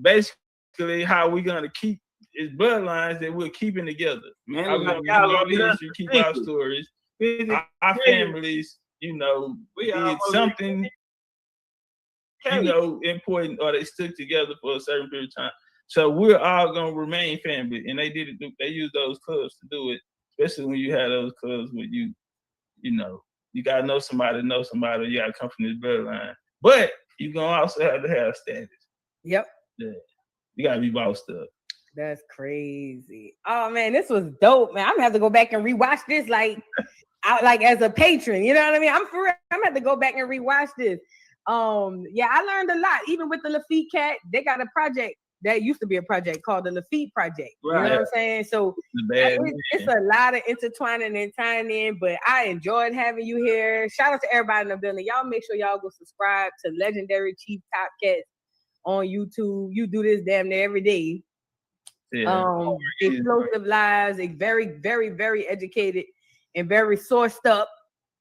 basically how we're gonna keep is bloodlines that we're keeping together. Man, we keep our stories, our families, you know, we did something, you know, important, or they stuck together for a certain period of time. So we're all gonna remain family, and they did it. They used those clubs to do it, especially when you have those clubs where you know, you gotta know somebody, you gotta come from this bloodline, but you're gonna also have to have status. Yep. Yeah. You gotta be bossed up. That's crazy. Oh man, this was dope, man. I'm gonna have to go back and rewatch this, like as a patron. You know what I mean? I'm for real. I'm gonna have to go back and rewatch this. Yeah, I learned a lot. Even with the Lafitte Cat, they got a project that used to be a project called the Lafitte Project. Right. You know what I'm saying? So it's a lot of intertwining and tying in, but I enjoyed having you here. Shout out to everybody in the building. Y'all make sure y'all go subscribe to Legendary Chief Top Catz on YouTube. You do this damn near every day. Yeah. Explosive lives, a very, very, very educated and very sourced up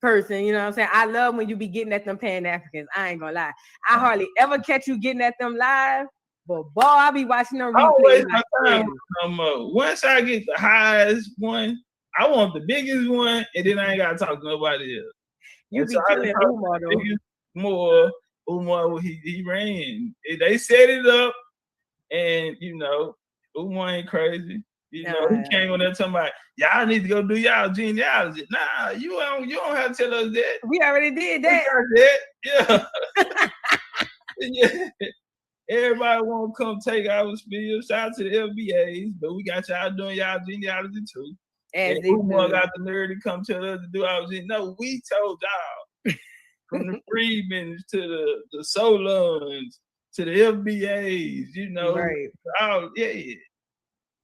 person. You know what I'm saying? I love when you be getting at them Pan-Africans. I ain't gonna lie. I hardly ever catch you getting at them live, but boy, I be watching them replays. Once I get the highest one, I want the biggest one, and then I ain't gotta talk to nobody else. You be killing Umar though. Umar, he ran. They set it up, and you know, Umar ain't crazy. You know, he came on there talking about y'all need to go do y'all genealogy. Nah, you don't have to tell us that. We already did that. Yeah. Yeah. Everybody want to come take our spiel. Shout out to the FBAs, but we got y'all doing y'all genealogy too. And Umar got the nerve to come tell us to do our genealogy. No, we told y'all. From the Freedmans to the Solons to the FBAs, you know. Right. Oh, yeah.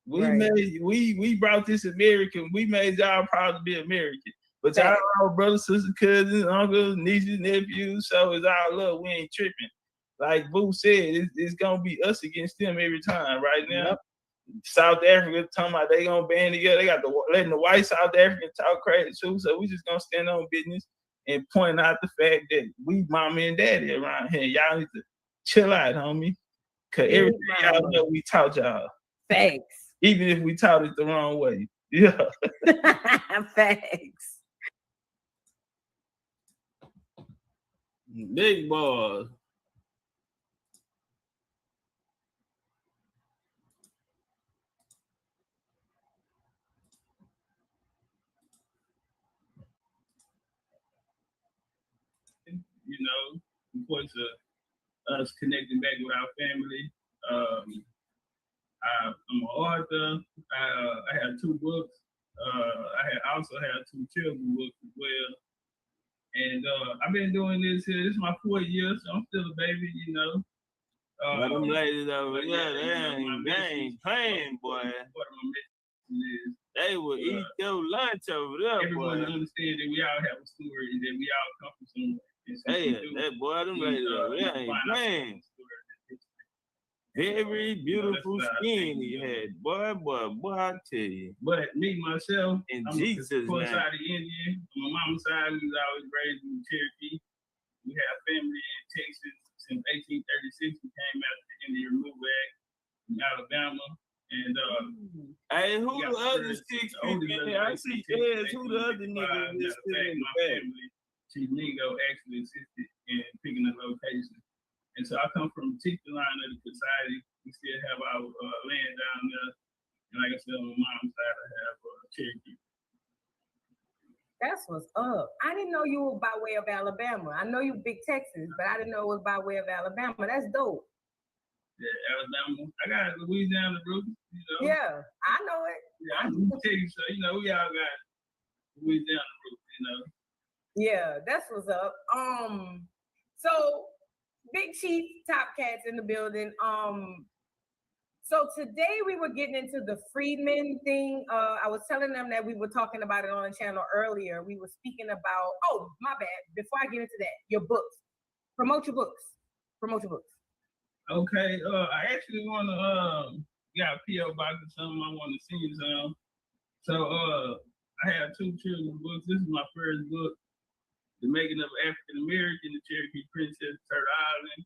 We brought this American. We made y'all proud to be American. But y'all all brothers, sisters, cousins, uncles, nieces, nephews. So it's all love. We ain't tripping. Like Boo said, it's gonna be us against them every time. Right now, yep. South Africa talking about they gonna band together. They got letting the white South African talk crazy too. So we just gonna stand on business and point out the fact that we mommy and daddy around here. Y'all need to chill out, homie. Cause everything y'all know we taught y'all. Thanks. Even if we taught it the wrong way. Yeah. Thanks. Big boys. You know, important to us connecting back with our family. I'm an author. I have 2 books. I also have 2 children's books as well. And I've been doing this here. This is my 4th year, so I'm still a baby, you know. But them ladies over there, they ain't playing, boy. They will eat your lunch over there, everyone boy. Understand that we all have a story and that we all come from somewhere. Hey, that boy, them ladies over there ain't playing. Very beautiful skin he had, boy, I tell you. But me, myself, I'm Jesus' side of Indian. On my mama's side, we was always raised in Cherokee. We have family in Texas since 1836. We came out of the Indian Removal Act in Alabama. And hey, who the other 6 people in there? I see Catz. Who the other nigga that's still in the family? Chief Mingo actually assisted in picking the location. And so I come from the teacher line of the society. We still have our land down there. And like I said, on my mom's side, I have Cherokee. That's what's up. I didn't know you were by way of Alabama. I know you big Texas, but I didn't know it was by way of Alabama. That's dope. Yeah, Alabama. I got Louisiana roots, you know. Yeah, I know it. Yeah, I'm from Texas, so you know we all got Louisiana roots, you know. Yeah, that's what's up. So Big Chief, Top Catz in the building. So today we were getting into the Freedmen thing. I was telling them that we were talking about it on the channel earlier. We were speaking about, oh, my bad. Before I get into that, your books. Promote your books. Okay, I actually want to got a PO box or something. I want to send you some. So I have 2 children's books. This is my first book, The Making of African American, the Cherokee Princess, Turtle Island.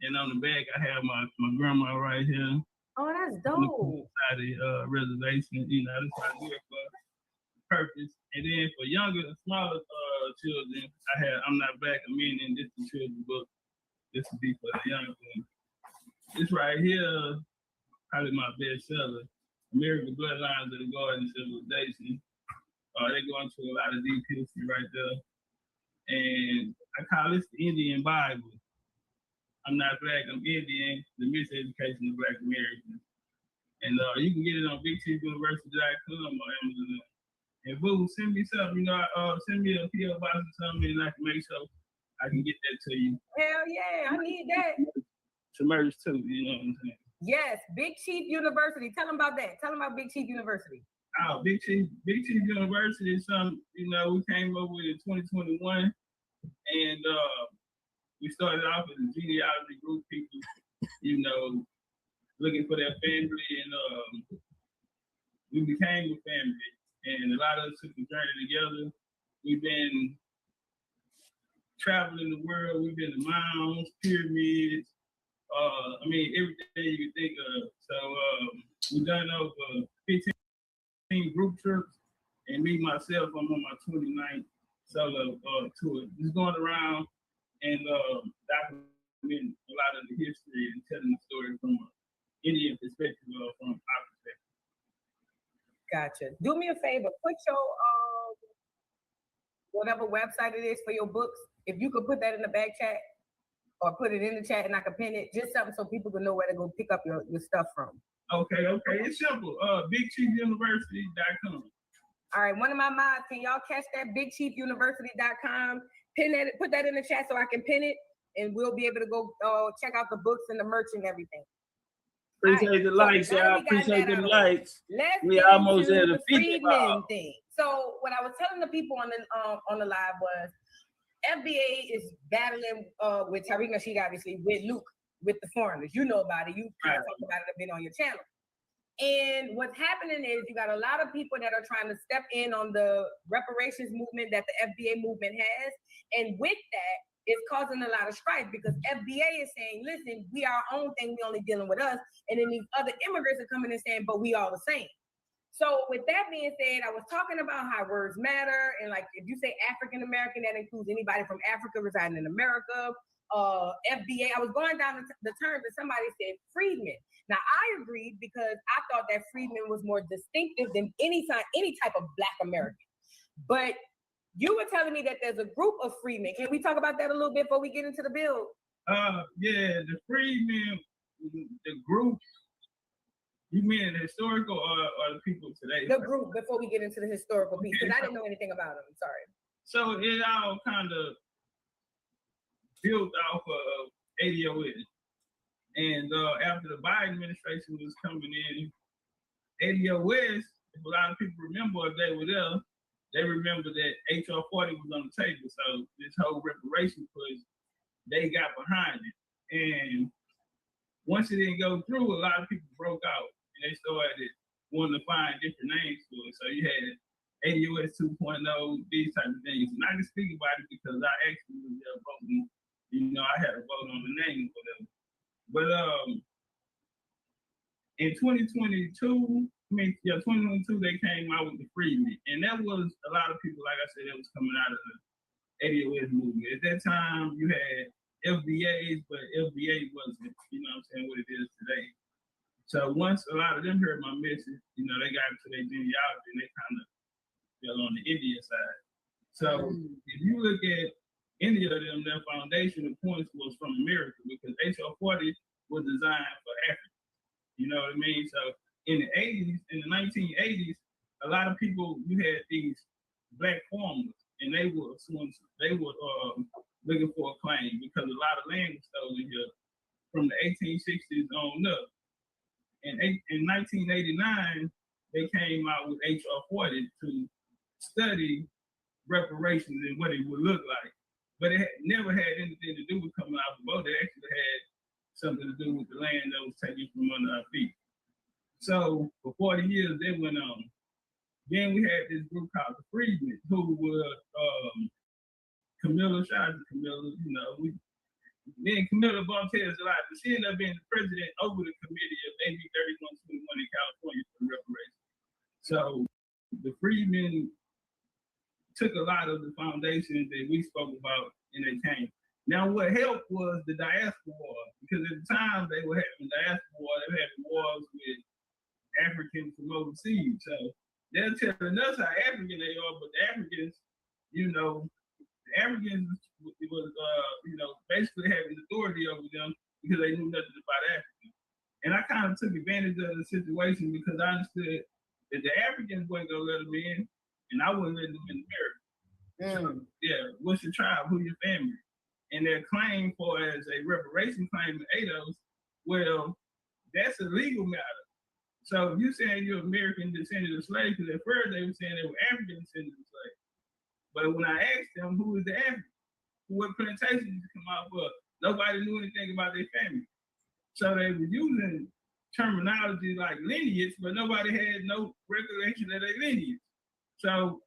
And on the back, I have my grandma right here. Oh, that's dope. Side of the reservation, you know, that's what I do it for purpose. And then for younger, smaller children, I'm Not Black, meaning this is the children's book. This would be for the young ones. This right here, probably my best seller, American Bloodlines of the Garden Civilization. They go into a lot of deep history right there. And I call this the Indian Bible. I'm not Black, I'm Indian, the miseducation of Black Americans. And you can get it on BigChiefUniversity.com or Amazon. And boo, send me something, you know, send me a PO box or something, and I can make sure I can get that to you. Hell yeah, I need that. To merge too, you know what I'm saying? Yes, Big Chief University. Tell them about that. Tell them about Big Chief University. Oh, Big Chief University is something, you know, we came up with in 2021. And we started off as a genealogy group. People you know, looking for their family, and we became a family, and a lot of us took the journey together. We've been traveling the world. We've been to mounds, pyramids. I mean, everything you can think of. So we've done over 15 group trips, and me myself, I'm on my 29th solo tour. Just going around and documenting a lot of the history and telling the story from an Indian perspective or from our perspective. Gotcha. Do me a favor, put your whatever website it is for your books. If you could put that in the back chat or put it in the chat and I can pin it, just something so people can know where to go pick up your stuff from. Okay. It's simple. BigChiefUniversity.com. All right, one of my mods, can y'all catch that? BigChiefUniversity.com. Pin that, put that in the chat so I can pin it, and we'll be able to go check out the books and the merch and everything. Appreciate the likes, y'all. Appreciate the likes. We almost at the Freedmen thing. So what I was telling the people on the live was FBA is battling with Tariq Nasheed, obviously, with Luke, with the foreigners. You know about it. You kind of talked about it a bit on your channel. And what's happening is you got a lot of people that are trying to step in on the reparations movement that the FBA movement has. And with that, it's causing a lot of strife because FBA is saying, listen, we are our own thing, we only dealing with us. And then these other immigrants are coming and saying, but we all the same. So with that being said, I was talking about how words matter. And like, if you say African-American, that includes anybody from Africa residing in America. FBA, I was going down the terms and somebody said freedmen. Now I agreed because I thought that freedmen was more distinctive than any type of Black American. But you were telling me that there's a group of freedmen. Can we talk about that a little bit before we get into the bill? Yeah, the freedmen, the group. You mean the historical or the people today? The group, before we get into the historical piece, because I didn't know anything about them. Sorry. So it all kind of built off of ADOS. And after the Biden administration was coming in, ADOS, if a lot of people remember, if they were there, they remember that HR 40 was on the table. So this whole reparation push, they got behind it. And once it didn't go through, a lot of people broke out. They started wanting to find different names for it. So you had ADOS 2.0, these type of things. And I can speak about it because I actually was there voting. You know, I had a vote on the name or whatever. But in 2022, they came out with the freedmen. And that was a lot of people, like I said, that was coming out of the ADOS movement. At that time, you had FBAs, but FBA wasn't, you know what I'm saying, what it is today. So once a lot of them heard my message, you know, they got into their genealogy and they kind of fell on the Indian side. So if you look at any of them, their foundation of points was from America because HR 40 was designed for Africa. You know what I mean? So in the 80s, in the 1980s, a lot of people, you had these Black farmers and they were looking for a claim because a lot of land was stolen here from the 1860s on up. And in 1989, they came out with HR 40 to study reparations and what it would look like. But it never had anything to do with coming out of the boat. It actually had something to do with the land that was taken from under our feet. So for 40 years, they went on. Then we had this group called the Freedmen, who were Camilla, shout out to Camilla, you know, me and Camilla bumped heads a lot, but she ended up being the president over the committee of AB 3121 in California for reparations. So the Freedmen took a lot of the foundations that we spoke about and they came. Now what helped was the diaspora war, because at the time they were having diaspora war, they were having wars with Africans from overseas. So they're telling us how African they are, but the Africans, you know, the Africans was, you know, basically having authority over them because they knew nothing about Africa. And I kind of took advantage of the situation because I understood that the Africans weren't going to let them in, and I wouldn't let them in America. So, yeah, what's your tribe? Who your family? And their claim for as a reparation claim in ADOS, well, that's a legal matter. So if you're saying you're American descendant of slaves, because at first they were saying they were African descendants of slaves. But when I asked them who is the African, what plantation did you come out for, nobody knew anything about their family. So they were using terminology like lineage, but nobody had no recollection of their lineage. So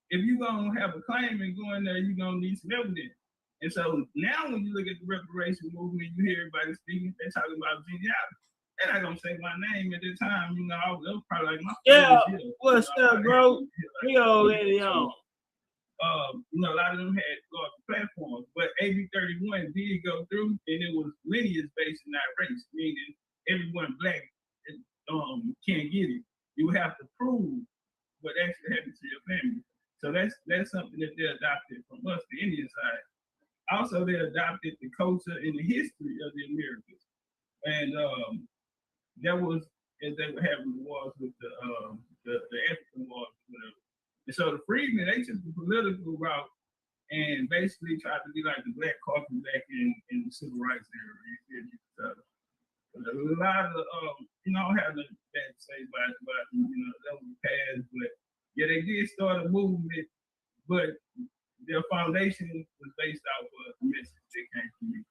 if you're gonna have a claim and go in there, you're gonna need some evidence. And so now when you look at the reparation movement, you hear everybody speaking, they're talking about genealogy. They're not gonna say my name at the time, you know, that was probably like my what's up, bro? We already on. You know, a lot of them had large platforms, but AB 31 did go through, and it was lineage based and not race, meaning everyone black can't get it. You have to prove what actually happened to your family. So that's something that they adopted from us, the Indian side. Also, they adopted the culture and the history of the Americans, and that was as they were having the wars with the African wars, whatever. And so the freedmen, they took the political route and basically tried to be like the Black Caucus back in the civil rights era. So a lot of you know, I have nothing bad to say about you know, that was the past, but yeah, they did start a movement, but their foundation was based off of the message that came from me.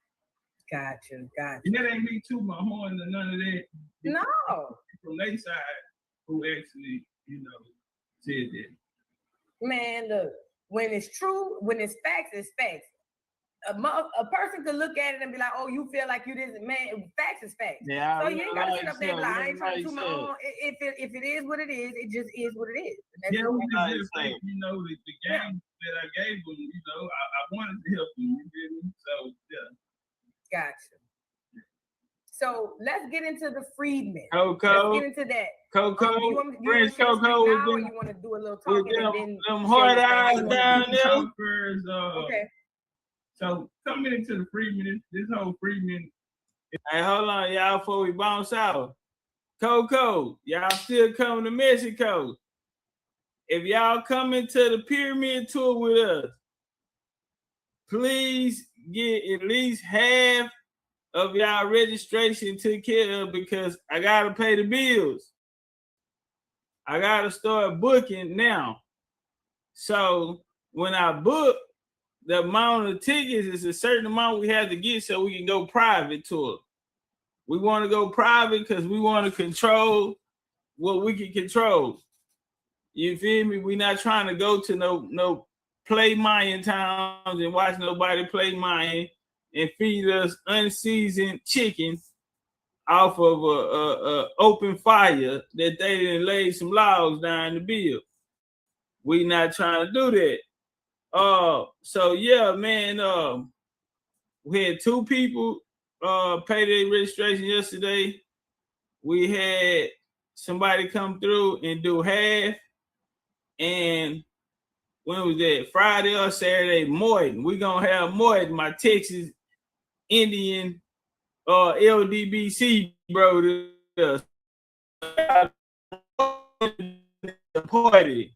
Gotcha. And that ain't me too my horn or none of that. No. From their side, who actually, you know, said that. Man, look, when it's true, when it's facts, it's facts. A person could look at it and be like, "Oh, you feel like you didn't." Man, facts is facts. Yeah, so you ain't gotta sit up there and lie. I ain't trying to do my own. If it is what it is, it just is what it is. Yeah, you know, the game that I gave them, you know, I wanted to help them. You feel me? So yeah. Gotcha. So let's get into the freedmen. Coco. Let's get into that. Coco. French Coco. Now, or you want to do a little talking and then them hard eyes down there. Okay. So coming into the freedmen, this whole freedmen. Hey, hold on, y'all, before we bounce out. Coco, y'all still coming to Mexico. If y'all coming to the pyramid tour with us, please get at least half of y'all registration took care of, because I gotta pay the bills. I gotta start booking now. So when I book, the amount of tickets is a certain amount we have to get so we can go private tour. We want to go private because we want to control what we can control. You feel me? We're not trying to go to no play Mayan towns and watch nobody play Mayan and feed us unseasoned chicken off of a open fire that they didn't lay some logs down the bill. We not trying to do that. So yeah, man, we had 2 people pay their registration yesterday. We had somebody come through and do half. And when was that? Friday or Saturday, Morton. We gonna have Morton, my Texas Indian LDBC bro, the party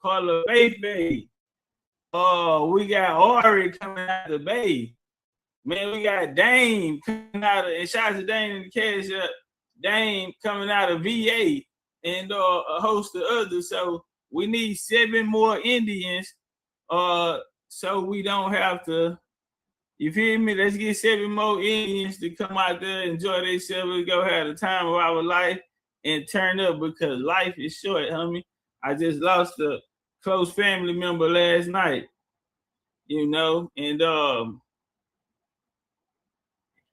called the Bay. We got Ori coming out of the Bay. Man, we got Dame coming out of, and shout out to Dame in the cash up. Dame coming out of VA and a host of others. So we need 7 more Indians. So we don't have to, you feel me? Let's get 7 more Indians to come out there, enjoy themselves, go have the time of our life and turn up, because life is short, homie. I just lost a close family member last night, you know, and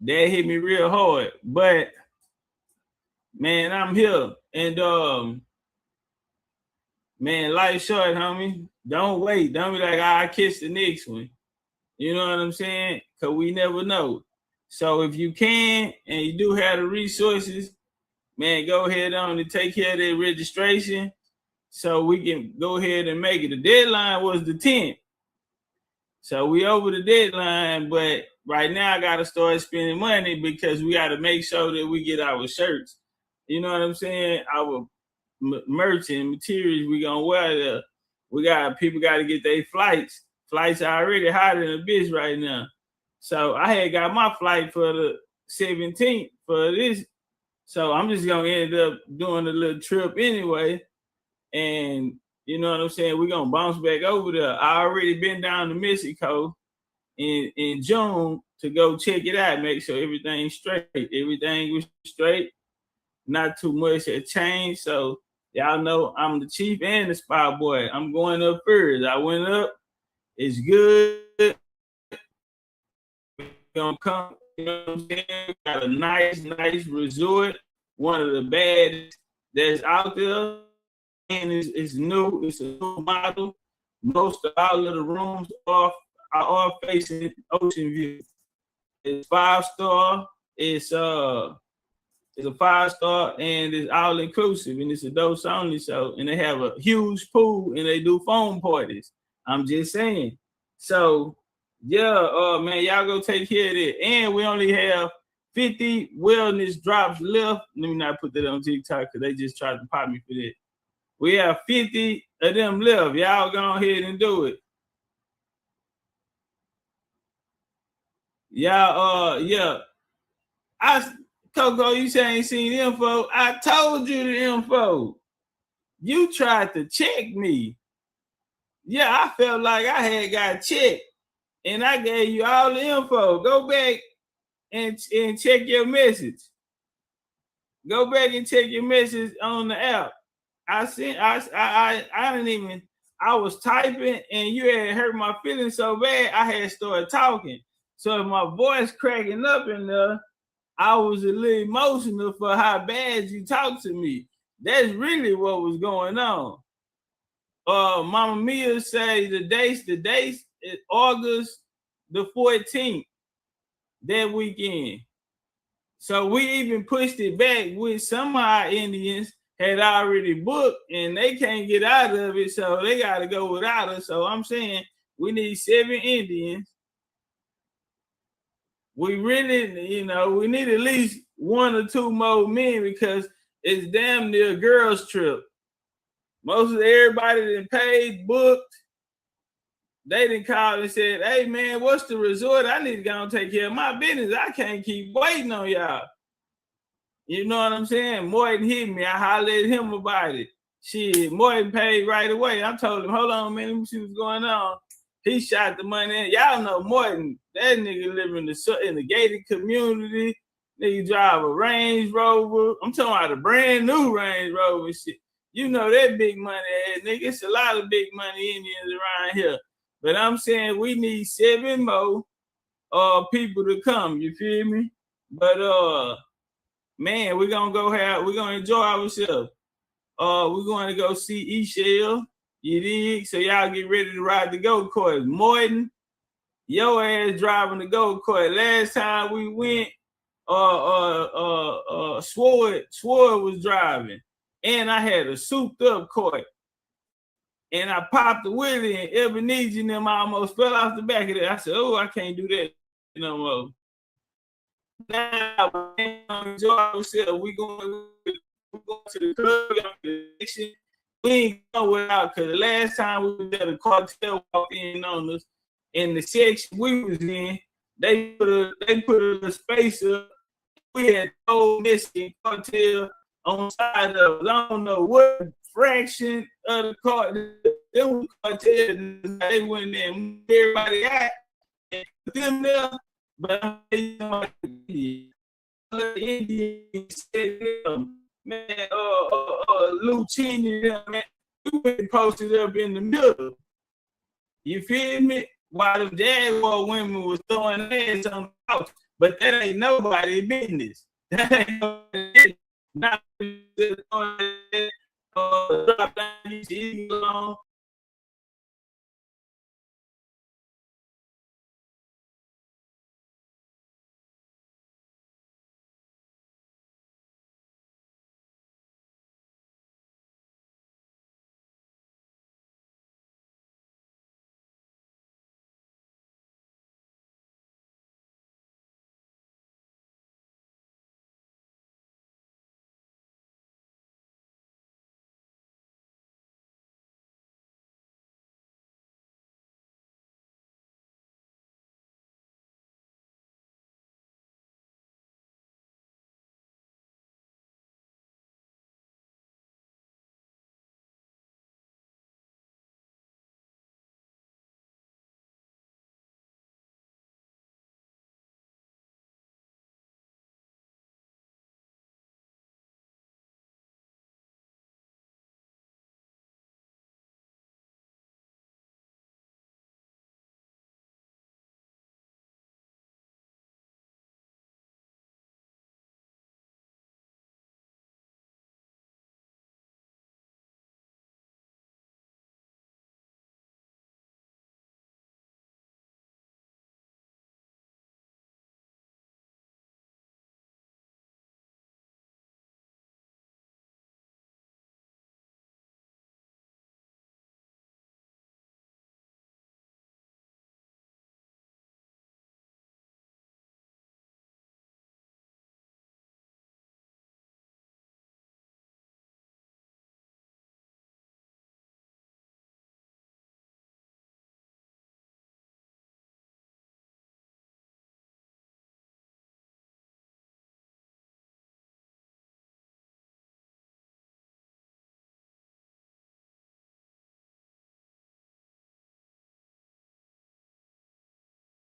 that hit me real hard. But man, I'm here, and man, life short, homie. Don't wait. Don't be like, I'll catch the next one. You know what I'm saying? Because we never know. So if you can and you do have the resources, man, go ahead on and take care of that registration so we can go ahead and make it. The deadline was the 10th. So we over the deadline, but right now I got to start spending money because we got to make sure that we get our shirts. You know what I'm saying? Our merch and materials we going to wear there. People got to get their flights. Flights are already hotter than a bitch right now. So I had got my flight for the 17th for this. So I'm just going to end up doing a little trip anyway. And you know what I'm saying? We're going to bounce back over there. I already been down to Mexico in June to go check it out, make sure everything's straight. Everything was straight. Not too much had changed. So y'all know I'm the chief and the spy boy. I'm going up first. I went up. It's good. We're gonna come, you know what I'm saying? Got a nice resort. One of the baddest that's out there. And it's new. It's a new model. Most of all of the rooms are facing ocean view. It's 5-star. It's a 5-star and it's all inclusive and it's adults only. So, and they have a huge pool and they do foam parties. I'm just saying. So, yeah, man, y'all go take care of it. And we only have 50 wellness drops left. Let me not put that on TikTok because they just tried to pop me for that. We have 50 of them left. Y'all go ahead and do it. Y'all, yeah. Coco, you say ain't seen the info. I told you the info. You tried to check me. Yeah, I felt like I had got checked. And I gave you all the info. Go back and check your message. Go back and check your message on the app. I didn't even, I was typing and you had hurt my feelings so bad, I had started talking. So if my voice cracking up in there, I was a little emotional for how bad you talked to me. That's really what was going on. Mama Mia say the dates is August the 14th, that weekend. So we even pushed it back with some of our Indians had already booked and they can't get out of it, so they got to go without us. So I'm saying we need 7 Indians. We really, you know, we need at least 1 or 2 more men because it's damn near a girls' trip. Most of everybody that paid, booked, they didn't call and said, hey, man, what's the resort? I need to go and take care of my business. I can't keep waiting on y'all. You know what I'm saying? Morton hit me. I hollered at him about it. Shit, Morton paid right away. I told him, hold on, man, let me see what's going on. He shot the money in. Y'all know Morton. That nigga live in the gated community. Nigga drive a Range Rover. I'm talking about a brand new Range Rover shit. You know that big money ass nigga. It's a lot of big money Indians around here. But I'm saying we need 7 more people to come. You feel me? But man, we're gonna enjoy ourselves. We're going to go see Eshell. You dig? So y'all get ready to ride the go-kart. Morton, your ass driving the go-kart. Last time we went, Sword was driving. And I had a souped-up kart. And I popped the wheelie and Ebenezer and them almost fell off the back of it. I said, oh, I can't do that no more. Now, we're going to enjoy ourselves. We're going to the club. We ain't going without because the last time we was at a cartel walked in on us in the section we was in, they put a space up. We had old Mexican cartel on the side of us. I don't know what fraction of the cartel. Them cartel, they went there and everybody out and put them there. But the Indians said them. Man, Lucini, man, we been posted up in the middle. You feel me? While the Jaguar women was throwing hands on the house, but that ain't nobody's business. That ain't nobody's business. Not drop down these along.